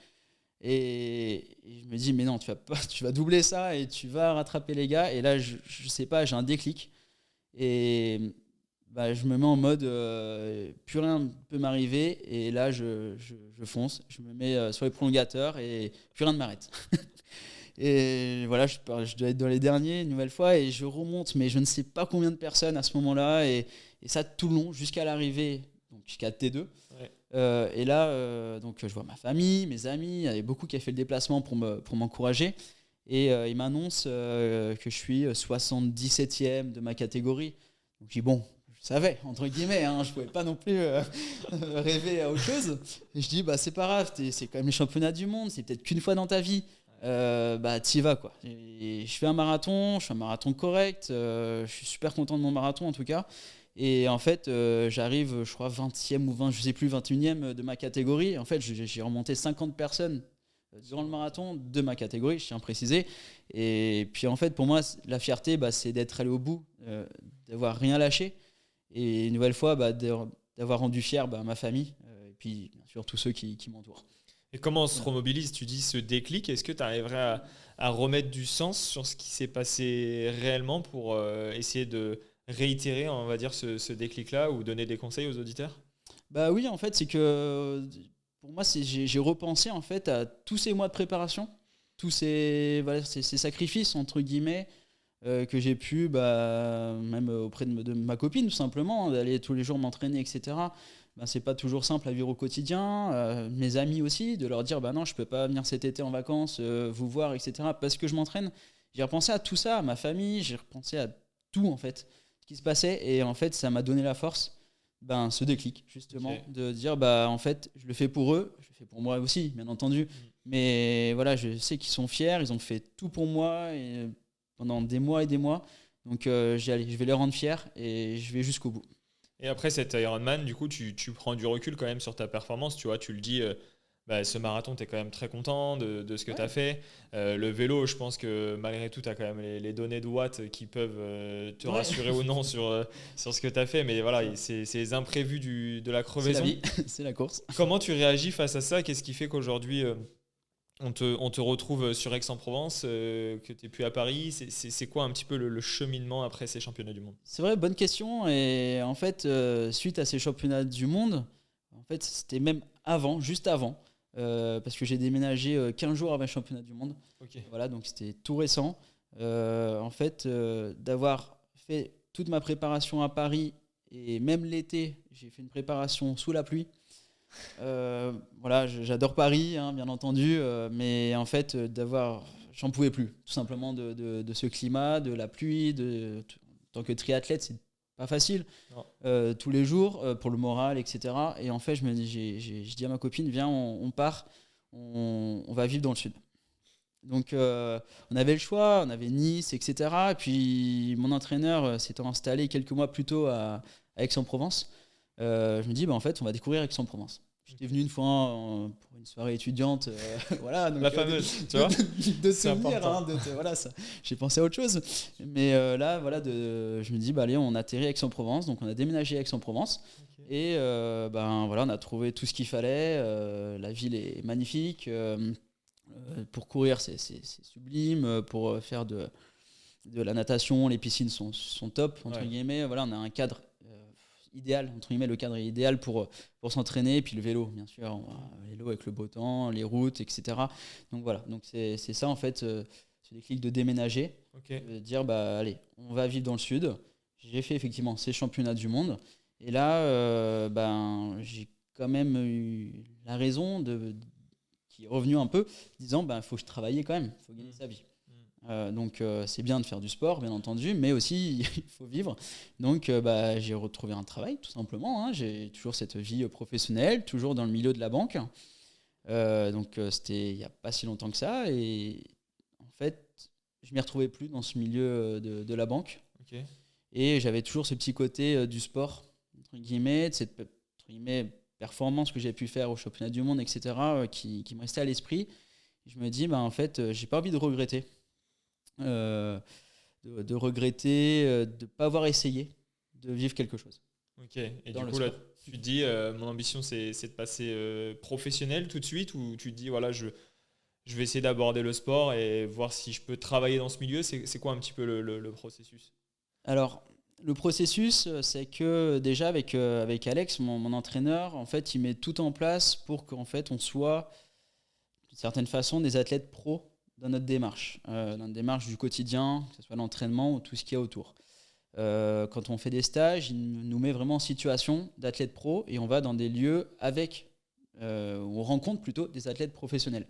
et je me dis mais non, tu vas doubler ça et tu vas rattraper les gars, et là je sais pas, j'ai un déclic, et je me mets en mode plus rien ne peut m'arriver et là je fonce, je me mets sur les prolongateurs et plus rien ne m'arrête. Et voilà, je dois être dans les derniers une nouvelle fois et je remonte, mais je ne sais pas combien de personnes à ce moment-là et ça tout le long jusqu'à l'arrivée, donc jusqu'à T2. Ouais. Et là, donc je vois ma famille, mes amis, il y avait beaucoup qui avaient fait le déplacement pour m'encourager et ils m'annoncent que je suis 77e de ma catégorie. Donc je dis bon. Je savais, entre guillemets, je pouvais pas non plus rêver à autre chose. Et je dis, c'est pas grave, c'est quand même les championnats du monde, c'est peut-être qu'une fois dans ta vie. T'y vas, quoi. Et je fais un marathon correct, je suis super content de mon marathon en tout cas. Et en fait, j'arrive, je crois, 20e ou 20, je sais plus, 21e de ma catégorie. En fait, j'ai remonté 50 personnes durant le marathon de ma catégorie, je tiens à préciser. Et puis en fait, pour moi, la fierté, c'est d'être allé au bout, d'avoir rien lâché. Et une nouvelle fois, d'avoir rendu fier ma famille et puis bien sûr tous ceux qui m'entourent. Et comment on se remobilise? Tu dis ce déclic, est-ce que tu arriverais à remettre du sens sur ce qui s'est passé réellement pour essayer de réitérer, on va dire, ce déclic-là ou donner des conseils aux auditeurs? Oui, en fait, c'est que pour moi, j'ai repensé en fait à tous ces mois de préparation, tous ces sacrifices entre guillemets. Que j'ai pu, même auprès de ma copine, tout simplement, d'aller tous les jours m'entraîner, etc. C'est pas toujours simple à vivre au quotidien. Mes amis aussi, de leur dire non, je peux pas venir cet été en vacances, vous voir, etc. parce que je m'entraîne. J'ai repensé à tout ça, à ma famille, j'ai repensé à tout, en fait, ce qui se passait. Et en fait, ça m'a donné la force, ce déclic, justement, de dire, en fait, je le fais pour eux, je le fais pour moi aussi, bien entendu. Mais voilà, je sais qu'ils sont fiers, ils ont fait tout pour moi, et pendant des mois et des mois. Donc je vais les rendre fiers et je vais jusqu'au bout. Et après cet Ironman, du coup, tu prends du recul quand même sur ta performance. Tu vois, tu le dis, ce marathon, tu es quand même très content de ce que tu as fait. Le vélo, je pense que malgré tout, tu as quand même les données de watts qui peuvent te rassurer ou non sur ce que tu as fait. Mais voilà, c'est les imprévus de la crevaison. C'est la vie, c'est la course. Comment tu réagis face à ça? Qu'est-ce qui fait qu'aujourd'hui... on te retrouve sur Aix-en-Provence, que tu n'es plus à Paris. C'est quoi un petit peu le cheminement après ces championnats du monde? C'est vrai, bonne question. Et en fait, suite à ces championnats du monde, en fait, c'était même juste avant, parce que j'ai déménagé 15 jours avant les championnats du monde. Okay. Voilà, donc c'était tout récent. En fait, d'avoir fait toute ma préparation à Paris, et même l'été, j'ai fait une préparation sous la pluie. Voilà, j'adore Paris, bien entendu, mais en fait, j'en pouvais plus, tout simplement de ce climat, de la pluie, en tant que triathlète, c'est pas facile, tous les jours, pour le moral, etc. Et en fait, je dis à ma copine, viens, on part, on va vivre dans le sud. Donc, on avait le choix, on avait Nice, etc. Et puis, mon entraîneur s'étant installé quelques mois plus tôt à Aix-en-Provence. Je me dis, en fait, on va découvrir Aix-en-Provence. J'étais venu une fois pour une soirée étudiante, voilà. Donc, la fameuse, tu vois. De souvenirs, voilà, ça. J'ai pensé à autre chose. Mais là, voilà, je me dis, allez, on atterrit à Aix-en-Provence. Donc, on a déménagé à Aix-en-Provence. Okay. Et voilà, on a trouvé tout ce qu'il fallait. La ville est magnifique. Pour courir, c'est sublime. Pour faire de la natation, les piscines sont top, entre guillemets. Voilà, on a un cadre idéal, entre guillemets, le cadre est idéal pour s'entraîner. Et puis le vélo, bien sûr, le vélo avec le beau temps, les routes, etc. Donc voilà, donc c'est ça en fait, ce déclic de déménager, de dire allez, on va vivre dans le sud. J'ai fait effectivement ces championnats du monde. Et là, j'ai quand même eu la raison qui est revenue un peu, disant il faut que je travaille quand même, il faut gagner sa vie. Donc c'est bien de faire du sport, bien entendu, mais aussi il faut vivre. Donc j'ai retrouvé un travail, tout simplement. J'ai toujours cette vie professionnelle, toujours dans le milieu de la banque. Donc c'était il n'y a pas si longtemps que ça. Et en fait, je ne m'y retrouvais plus dans ce milieu de la banque. Okay. Et j'avais toujours ce petit côté du sport, entre guillemets, de cette performance que j'ai pu faire au championnat du monde, etc., qui me restait à l'esprit. Et je me dis, en fait, j'ai pas envie de regretter. De regretter de ne pas avoir essayé de vivre quelque chose. Ok, et du coup là tu te dis mon ambition c'est de passer professionnel tout de suite, ou tu te dis voilà je vais essayer d'aborder le sport et voir si je peux travailler dans ce milieu. C'est quoi un petit peu le processus? Alors Le processus, c'est que déjà avec Alex, mon entraîneur, en fait, il met tout en place pour qu'en fait, on soit, d'une certaine façon, des athlètes pros dans notre démarche du quotidien, que ce soit l'entraînement ou tout ce qu'il y a autour. Quand on fait des stages, il nous met vraiment en situation d'athlètes pros et on va dans des lieux où on rencontre plutôt des athlètes professionnels.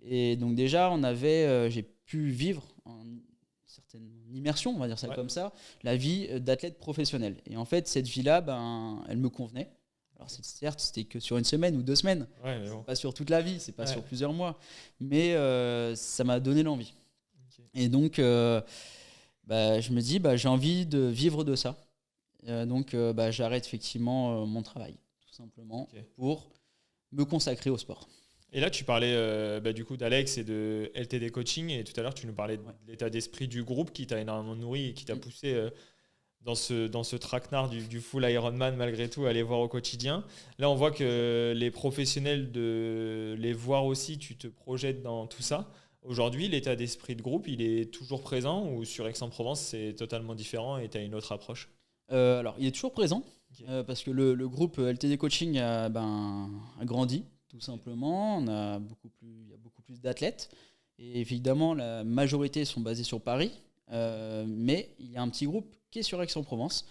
Et donc déjà, j'ai pu vivre en certaine immersion, on va dire ça comme ça, la vie d'athlète professionnel. Et en fait, cette vie-là, elle me convenait. Alors certes, c'était que sur une semaine ou 2 semaines, mais bon. pas sur toute la vie, c'est pas sur plusieurs mois, mais ça m'a donné l'envie. Et donc, je me dis, j'ai envie de vivre de ça. Donc, j'arrête effectivement mon travail, tout simplement, pour me consacrer au sport. Et là, tu parlais du coup d'Alex et de LTD Coaching, et tout à l'heure, tu nous parlais de l'état d'esprit du groupe qui t'a énormément nourri et qui t'a poussé dans ce traquenard du full Ironman, malgré tout, à aller voir au quotidien. Là, on voit que les professionnels, de les voir aussi, tu te projettes dans tout ça. Aujourd'hui, l'état d'esprit de groupe, il est toujours présent, ou sur Aix-en-Provence, c'est totalement différent et tu as une autre approche? Alors, il est toujours présent, parce que le groupe LTD Coaching a grandi. Tout simplement, il y a beaucoup plus d'athlètes. Et évidemment, la majorité sont basés sur Paris. Mais il y a un petit groupe qui est sur Aix-en-Provence,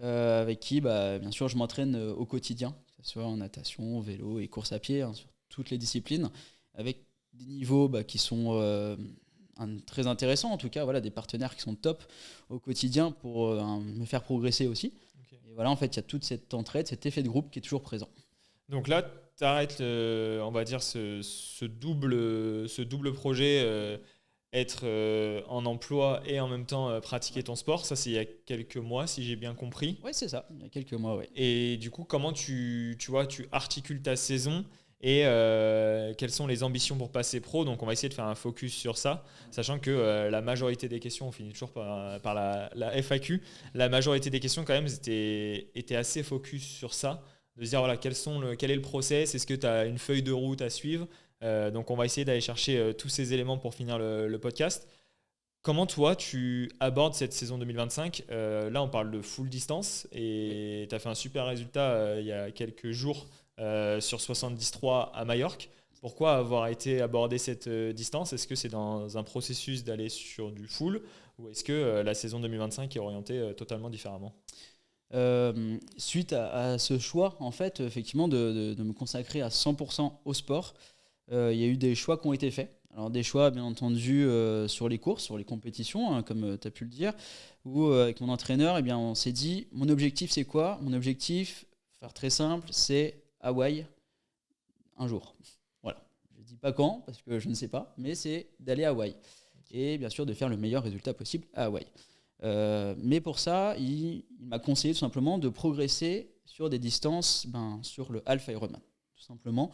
avec qui, bien sûr, je m'entraîne au quotidien, que ce soit en natation, vélo et course à pied, sur toutes les disciplines, avec des niveaux qui sont très intéressants. En tout cas, voilà, des partenaires qui sont top au quotidien pour me faire progresser aussi. Et voilà, en fait, il y a toute cette entraide, cet effet de groupe qui est toujours présent. Donc là, tu arrêtes, on va dire, ce double projet, être en emploi et en même temps pratiquer ton sport. Ça, c'est il y a quelques mois, si j'ai bien compris. Oui, c'est ça, il y a quelques mois, oui. Et du coup, comment tu articules ta saison et quelles sont les ambitions pour passer pro? Donc, on va essayer de faire un focus sur ça, sachant que la majorité des questions, on finit toujours par la FAQ, la majorité des questions, quand même, étaient assez focus sur ça. De se dire voilà, quel est le process, est-ce que tu as une feuille de route à suivre? Donc on va essayer d'aller chercher tous ces éléments pour finir le podcast. Comment toi tu abordes cette saison 2025? Là on parle de full distance et tu as fait un super résultat il y a quelques jours sur 73 à Majorque. Pourquoi avoir été aborder cette distance? Est-ce que c'est dans un processus d'aller sur du full, ou est-ce que la saison 2025 est orientée totalement différemment? Suite à ce choix, en fait, effectivement, de me consacrer à 100% au sport, il y a eu des choix qui ont été faits. Alors des choix, bien entendu, sur les courses, sur les compétitions, comme tu as pu le dire, où avec mon entraîneur, on s'est dit, mon objectif, c'est quoi? Mon objectif, faire très simple, c'est Hawaï un jour. Voilà. Je ne dis pas quand, parce que je ne sais pas, mais c'est d'aller à Hawaï. Et bien sûr, de faire le meilleur résultat possible à Hawaï. Mais pour ça, il m'a conseillé tout simplement de progresser sur des distances, sur le Half Ironman, tout simplement.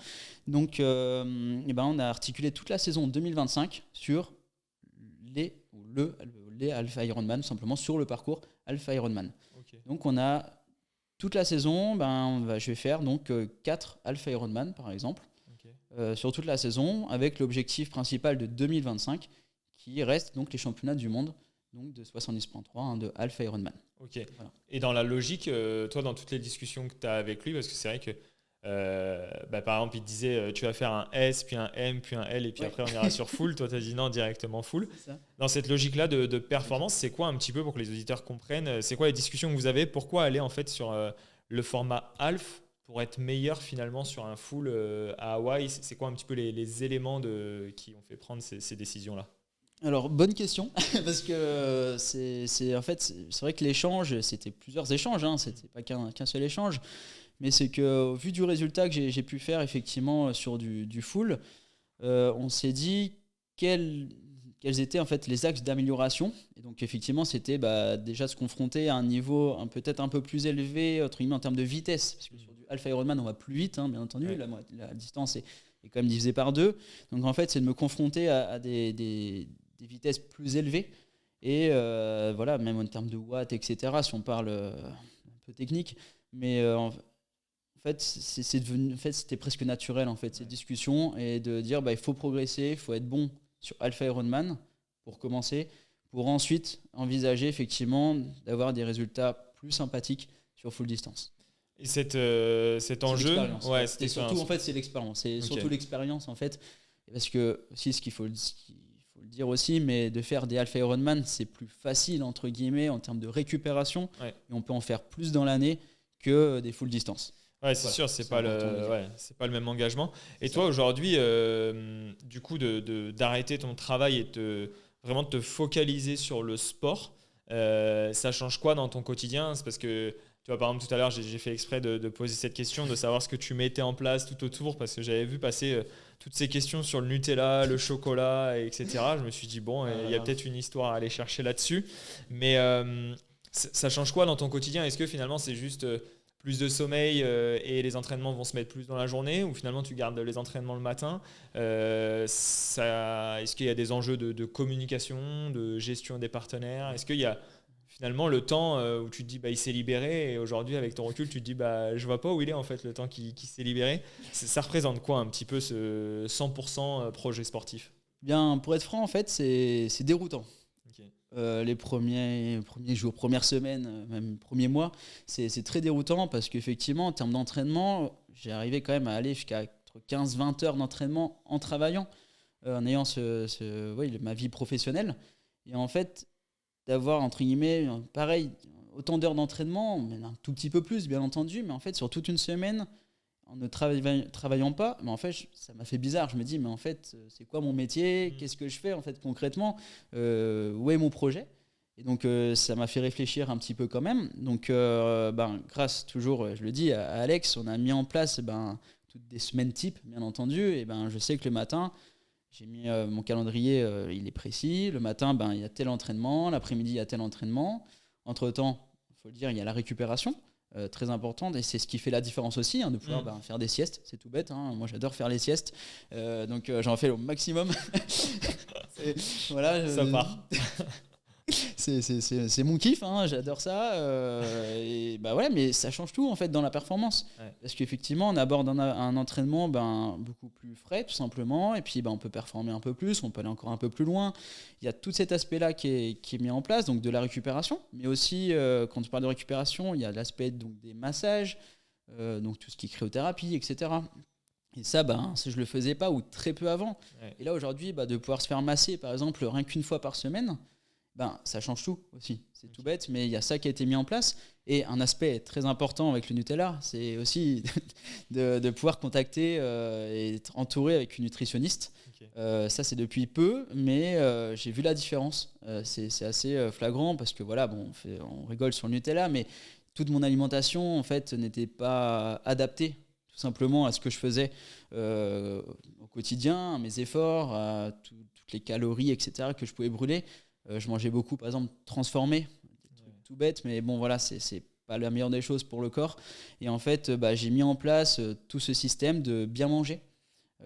Donc, on a articulé toute la saison 2025 sur les Half Ironman, tout simplement sur le parcours Half Ironman. Okay. Donc, on a toute la saison, je vais faire donc 4 Half Ironman par exemple, sur toute la saison, avec l'objectif principal de 2025 qui reste donc les championnats du monde. Donc de 70.3 de Half Ironman. Ok. Voilà. Et dans la logique, toi, dans toutes les discussions que tu as avec lui, parce que c'est vrai que, par exemple, il te disait tu vas faire un S, puis un M, puis un L, et puis après on ira sur full. Toi, tu as dit non, directement full. Dans cette logique-là de performance, c'est quoi un petit peu pour que les auditeurs comprennent? C'est quoi les discussions que vous avez? Pourquoi aller en fait sur le format Half pour être meilleur finalement sur un full à Hawaï? C'est quoi un petit peu les éléments qui ont fait prendre ces décisions-là? Alors, bonne question, parce que c'est vrai que l'échange, c'était plusieurs échanges, c'était pas qu'un seul échange, mais c'est qu'au vu du résultat que j'ai pu faire effectivement sur du full, on s'est dit quels étaient en fait les axes d'amélioration. Et donc effectivement, c'était déjà se confronter à un niveau peut-être un peu plus élevé entre guillemets en termes de vitesse, parce que sur du Half Ironman, on va plus vite, bien entendu, la distance est quand même divisée par 2. Donc en fait, c'est de me confronter à des vitesses plus élevées et même en termes de watts, etc., si on parle un peu technique, mais en fait c'était presque naturel en fait cette discussion, et de dire il faut progresser, il faut être bon sur Alpha Ironman pour commencer, pour ensuite envisager effectivement d'avoir des résultats plus sympathiques sur full distance. Et cet enjeu, ouais, c'était surtout en fait c'est l'expérience, c'est surtout l'expérience en fait, parce que aussi ce qu'il faut le dire aussi, mais de faire des Alpha Ironman c'est plus facile entre guillemets en termes de récupération, et on peut en faire plus dans l'année que des full distance. Ouais, c'est sûr, c'est pas le même engagement. Et toi aujourd'hui, du coup d'arrêter ton travail et vraiment de te focaliser sur le sport, ça change quoi dans ton quotidien? C'est parce que tu vois, par exemple, tout à l'heure, j'ai fait exprès de poser cette question, de savoir ce que tu mettais en place tout autour, parce que j'avais vu passer toutes ces questions sur le Nutella, le chocolat, etc. Je me suis dit, bon, il y a peut-être une histoire à aller chercher là-dessus. Mais ça change quoi dans ton quotidien? Est-ce que finalement, c'est juste plus de sommeil et les entraînements vont se mettre plus dans la journée, ou finalement, tu gardes les entraînements le matin? Est-ce qu'il y a des enjeux de communication, de gestion des partenaires? Est-ce qu'il y a finalement le temps où tu te dis il s'est libéré, et aujourd'hui avec ton recul tu te dis je vois pas où il est en fait le temps qui s'est libéré? Ça représente quoi un petit peu ce 100% projet sportif? Bien, pour être franc en fait c'est déroutant. Okay. Les premiers jours, premières semaines, même premiers mois, c'est très déroutant parce qu'effectivement en termes d'entraînement j'ai arrivé quand même à aller jusqu'à 15-20 heures d'entraînement en travaillant, en ayant ma vie professionnelle, et en fait d'avoir entre guillemets pareil autant d'heures d'entraînement, mais un tout petit peu plus bien entendu, mais en fait sur toute une semaine en ne travaillant pas, mais en fait ça m'a fait bizarre. Je me dis mais en fait c'est quoi mon métier, qu'est-ce que je fais en fait concrètement, où est mon projet? Et donc ça m'a fait réfléchir un petit peu quand même. Donc grâce toujours, je le dis à Alex, on a mis en place toutes des semaines types bien entendu, et je sais que le matin j'ai mis mon calendrier, il est précis. Le matin, il y a tel entraînement. L'après-midi, il y a tel entraînement. Entre-temps, il faut le dire, il y a la récupération, très importante. Et c'est ce qui fait la différence aussi, de pouvoir faire des siestes. C'est tout bête. Moi, j'adore faire les siestes. Donc, j'en fais au maximum. Ça part. C'est mon kiff, j'adore ça. Mais ça change tout en fait dans la performance. Ouais. Parce qu'effectivement, on aborde un entraînement beaucoup plus frais, tout simplement. Et puis, on peut performer un peu plus, on peut aller encore un peu plus loin. Il y a tout cet aspect-là qui est mis en place, donc de la récupération. Mais aussi, quand on parle de récupération, il y a l'aspect donc, des massages, donc tout ce qui est cryothérapie, etc. Et ça, si je le faisais pas ou très peu avant. Ouais. Et là, aujourd'hui, de pouvoir se faire masser, par exemple, rien qu'une fois par semaine, ça change tout aussi. C'est tout bête, mais il y a ça qui a été mis en place. Et un aspect très important avec le Nutella, c'est aussi de pouvoir contacter et être entouré avec une nutritionniste. Okay. Ça, c'est depuis peu, mais j'ai vu la différence. C'est assez flagrant parce que on rigole sur le Nutella, mais toute mon alimentation en fait n'était pas adaptée tout simplement à ce que je faisais au quotidien, à mes efforts, à toutes les calories, etc. que je pouvais brûler. Je mangeais beaucoup, par exemple, transformé, des trucs tout bêtes, mais c'est pas la meilleure des choses pour le corps. Et en fait, j'ai mis en place tout ce système de bien manger,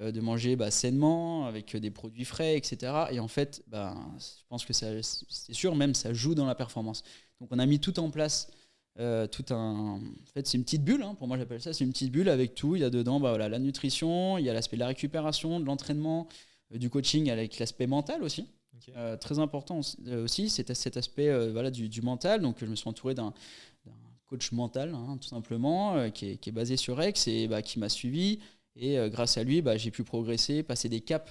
de manger sainement, avec des produits frais, etc. Et en fait, je pense que c'est sûr, même ça joue dans la performance. Donc on a mis tout en place, en fait, c'est une petite bulle, pour moi j'appelle ça, c'est une petite bulle avec tout. Il y a dedans la nutrition, il y a l'aspect de la récupération, de l'entraînement, du coaching avec l'aspect mental aussi. Okay. Très important aussi, c'est cet aspect du mental. Donc je me suis entouré d'un coach mental, tout simplement, qui est basé sur Aix et qui m'a suivi. Et grâce à lui, j'ai pu progresser, passer des caps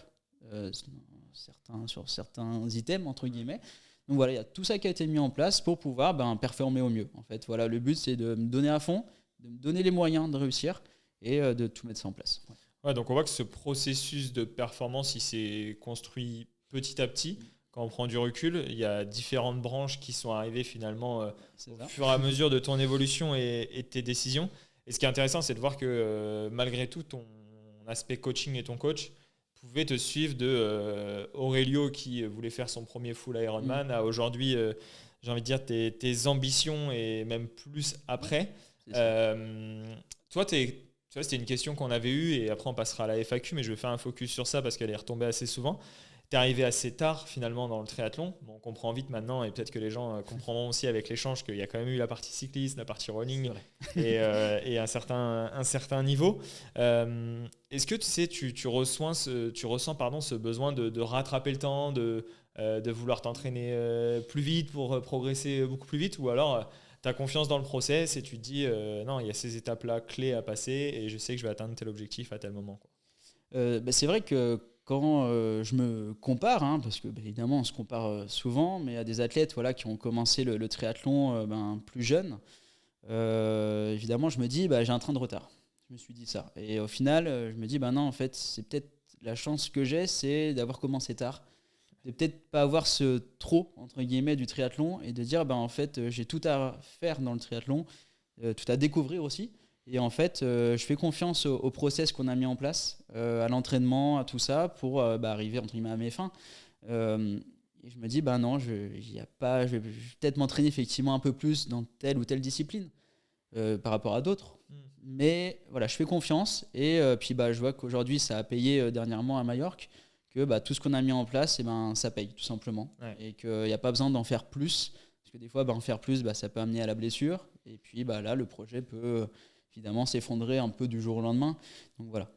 sur certains items, entre guillemets. Donc voilà, il y a tout ça qui a été mis en place pour pouvoir performer au mieux. En fait, le but, c'est de me donner à fond, de me donner les moyens de réussir et de tout mettre ça en place. Ouais, donc on voit que ce processus de performance, il s'est construit petit à petit. Quand on prend du recul, il y a différentes branches qui sont arrivées finalement au fur et à mesure de ton évolution et de tes décisions. Et ce qui est intéressant, c'est de voir que malgré tout, ton aspect coaching et ton coach pouvaient te suivre de Aurelio qui voulait faire son premier full Ironman à aujourd'hui, j'ai envie de dire, tes ambitions et même plus après. Toi, tu vois, c'était une question qu'on avait eue et après on passera à la FAQ, mais je vais faire un focus sur ça parce qu'elle est retombée assez souvent. Tu es arrivé assez tard finalement dans le triathlon. Bon, on comprend vite maintenant et peut-être que les gens comprendront aussi avec l'échange qu'il y a quand même eu la partie cycliste, la partie running et un certain niveau. Est-ce que tu ressens ce besoin de rattraper le temps, de vouloir t'entraîner plus vite pour progresser beaucoup plus vite, ou alors tu as confiance dans le process et tu te dis non, il y a ces étapes-là clés à passer et je sais que je vais atteindre tel objectif à tel moment, quoi. C'est vrai que quand je me compare, hein, parce que évidemment on se compare souvent, mais à des athlètes qui ont commencé le triathlon plus jeunes, évidemment je me dis j'ai un train de retard. Je me suis dit ça. Et au final, je me dis non, en fait, c'est peut-être la chance que j'ai, c'est d'avoir commencé tard. De peut-être pas avoir ce trop, entre guillemets, du triathlon et de dire en fait, j'ai tout à faire dans le triathlon, tout à découvrir aussi. Et en fait, je fais confiance au process qu'on a mis en place, à l'entraînement, à tout ça, pour arriver entre guillemets à mes fins. Et je me dis, non, je vais peut-être m'entraîner effectivement un peu plus dans telle ou telle discipline par rapport à d'autres. Mais voilà, je fais confiance. Et puis je vois qu'aujourd'hui, ça a payé dernièrement à Majorque, que tout ce qu'on a mis en place, ça paye tout simplement. Ouais. Et qu'il n'y a pas besoin d'en faire plus. Parce que des fois, en faire plus, ça peut amener à la blessure. Et puis là, le projet peut évidemment s'effondrer un peu du jour au lendemain. Donc voilà.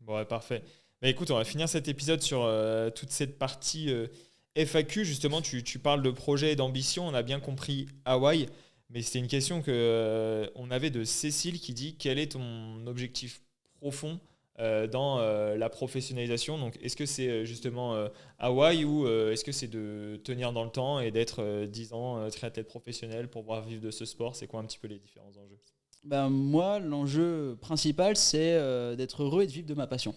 Bon, ouais, parfait. Écoute, on va finir cet épisode sur toute cette partie FAQ. Justement, tu parles de projet et d'ambition. On a bien compris Hawaï. Mais c'était une question qu'on avait de Cécile qui dit: quel est ton objectif profond dans la professionnalisation? Donc, est-ce que c'est justement Hawaï ou est-ce que c'est de tenir dans le temps et d'être 10 ans triathlète professionnel pour pouvoir vivre de ce sport? C'est quoi un petit peu les différents enjeux? Moi, l'enjeu principal, c'est d'être heureux et de vivre de ma passion.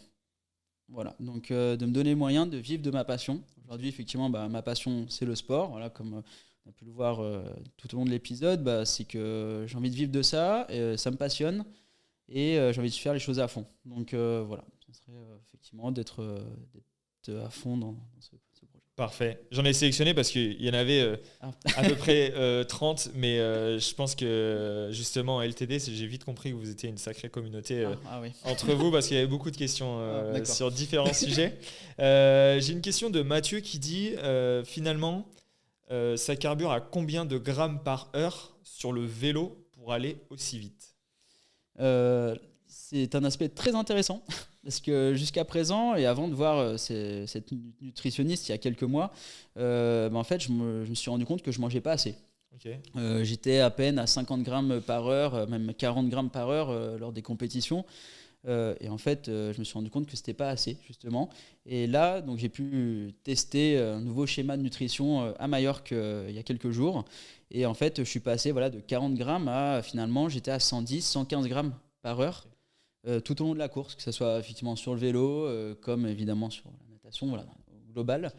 Voilà, donc de me donner les moyens de vivre de ma passion. Aujourd'hui, effectivement, ma passion, c'est le sport. Voilà, comme on a pu le voir tout au long de l'épisode, c'est que j'ai envie de vivre de ça, ça me passionne et j'ai envie de faire les choses à fond. Donc voilà, ce serait effectivement d'être à fond dans ce projet. Parfait. J'en ai sélectionné parce qu'il y en avait à peu près 30, mais je pense que justement, LTD, j'ai vite compris que vous étiez une sacrée communauté oui. entre vous, parce qu'il y avait beaucoup de questions sur différents sujets. J'ai une question de Mathieu qui dit finalement, ça carbure à combien de grammes par heure sur le vélo pour aller aussi vite? C'est un aspect très intéressant parce que jusqu'à présent, et avant de voir cette nutritionniste il y a quelques mois, en fait, je me suis rendu compte que je mangeais pas assez. Okay. J'étais à peine à 50 grammes par heure, même 40 grammes par heure lors des compétitions. Et en fait, je me suis rendu compte que c'était pas assez, justement. Et là, donc, j'ai pu tester un nouveau schéma de nutrition à Majorque il y a quelques jours. Et en fait, je suis passé de 40 grammes à finalement, j'étais à 110, 115 grammes par heure tout au long de la course, que ce soit effectivement sur le vélo, comme évidemment sur la natation, au global.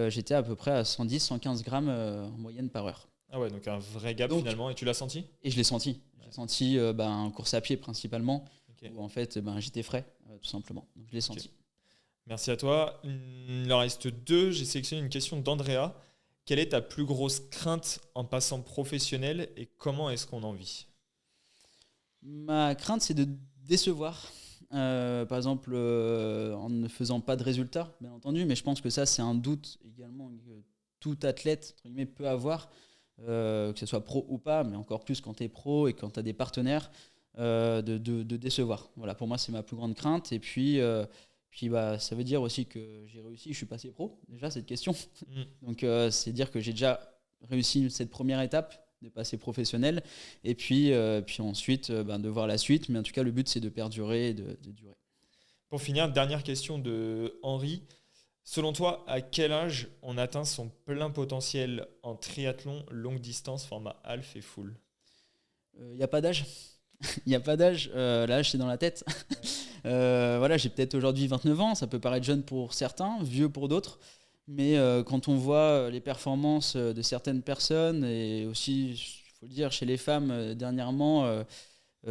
J'étais à peu près à 110, 115 grammes en moyenne par heure. Ah ouais, donc un vrai gap finalement. Et tu l'as senti? Et je l'ai senti. Ouais. J'ai senti en course à pied principalement, où en fait j'étais frais, tout simplement. Donc je l'ai senti. Merci à toi. Il en reste 2. J'ai sélectionné une question d'Andrea. Quelle est ta plus grosse crainte en passant professionnel et comment est-ce qu'on en vit? Ma crainte, c'est de décevoir. Par exemple, en ne faisant pas de résultats, bien entendu, mais je pense que ça, c'est un doute également que tout athlète entre guillemets, peut avoir, que ce soit pro ou pas, mais encore plus quand tu es pro et quand tu as des partenaires, de décevoir. Voilà, pour moi, c'est ma plus grande crainte. Et puis ça veut dire aussi que j'ai réussi, je suis passé pro, déjà, cette question. Donc, c'est dire que j'ai déjà réussi cette première étape de passer professionnel, et puis ensuite de voir la suite, mais en tout cas le but c'est de perdurer et de durer. Pour finir, dernière question de Henri. Selon toi, à quel âge on atteint son plein potentiel en triathlon longue distance format half et full? Il n'y a pas d'âge. Il n'y a pas d'âge, l'âge c'est dans la tête. Ouais. J'ai peut-être aujourd'hui 29 ans, ça peut paraître jeune pour certains, vieux pour d'autres. Mais quand on voit les performances de certaines personnes, et aussi, il faut le dire, chez les femmes dernièrement,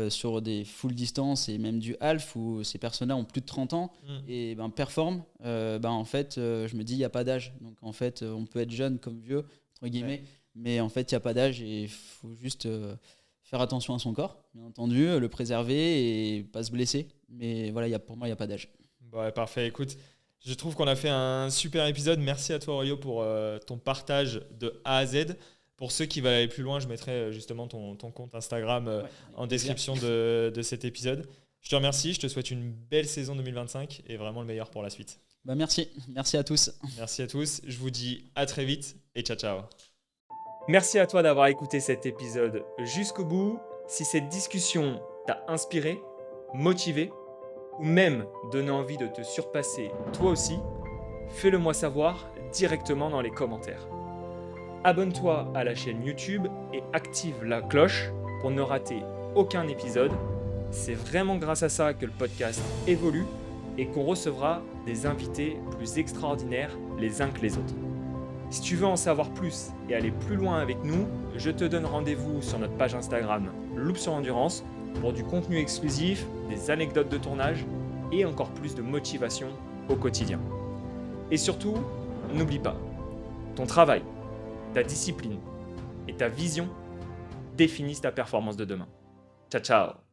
sur des full distance et même du half, où ces personnes-là ont plus de 30 ans et performent, en fait, je me dis, il n'y a pas d'âge. Donc en fait, on peut être jeune comme vieux, entre guillemets, mais en fait, il n'y a pas d'âge et il faut juste faire attention à son corps, bien entendu, le préserver et pas se blesser. Mais voilà, pour moi, il n'y a pas d'âge. Bon, ouais, parfait, écoute. Je trouve qu'on a fait un super épisode. Merci à toi Aurélio pour ton partage de A à Z. Pour ceux qui veulent aller plus loin, je mettrai justement ton compte Instagram en description de cet épisode. Je te remercie, je te souhaite une belle saison 2025 et vraiment le meilleur pour la suite. Merci à tous. Merci à tous, je vous dis à très vite et ciao ciao. Merci à toi d'avoir écouté cet épisode jusqu'au bout. Si cette discussion t'a inspiré, motivé ou même donné envie de te surpasser toi aussi, fais-le moi savoir directement dans les commentaires. Abonne-toi à la chaîne YouTube et active la cloche pour ne rater aucun épisode. C'est vraiment grâce à ça que le podcast évolue et qu'on recevra des invités plus extraordinaires les uns que les autres. Si tu veux en savoir plus et aller plus loin avec nous, je te donne rendez-vous sur notre page Instagram Loop sur Endurance pour du contenu exclusif, des anecdotes de tournage et encore plus de motivation au quotidien. Et surtout, n'oublie pas, ton travail, ta discipline et ta vision définissent ta performance de demain. Ciao, ciao!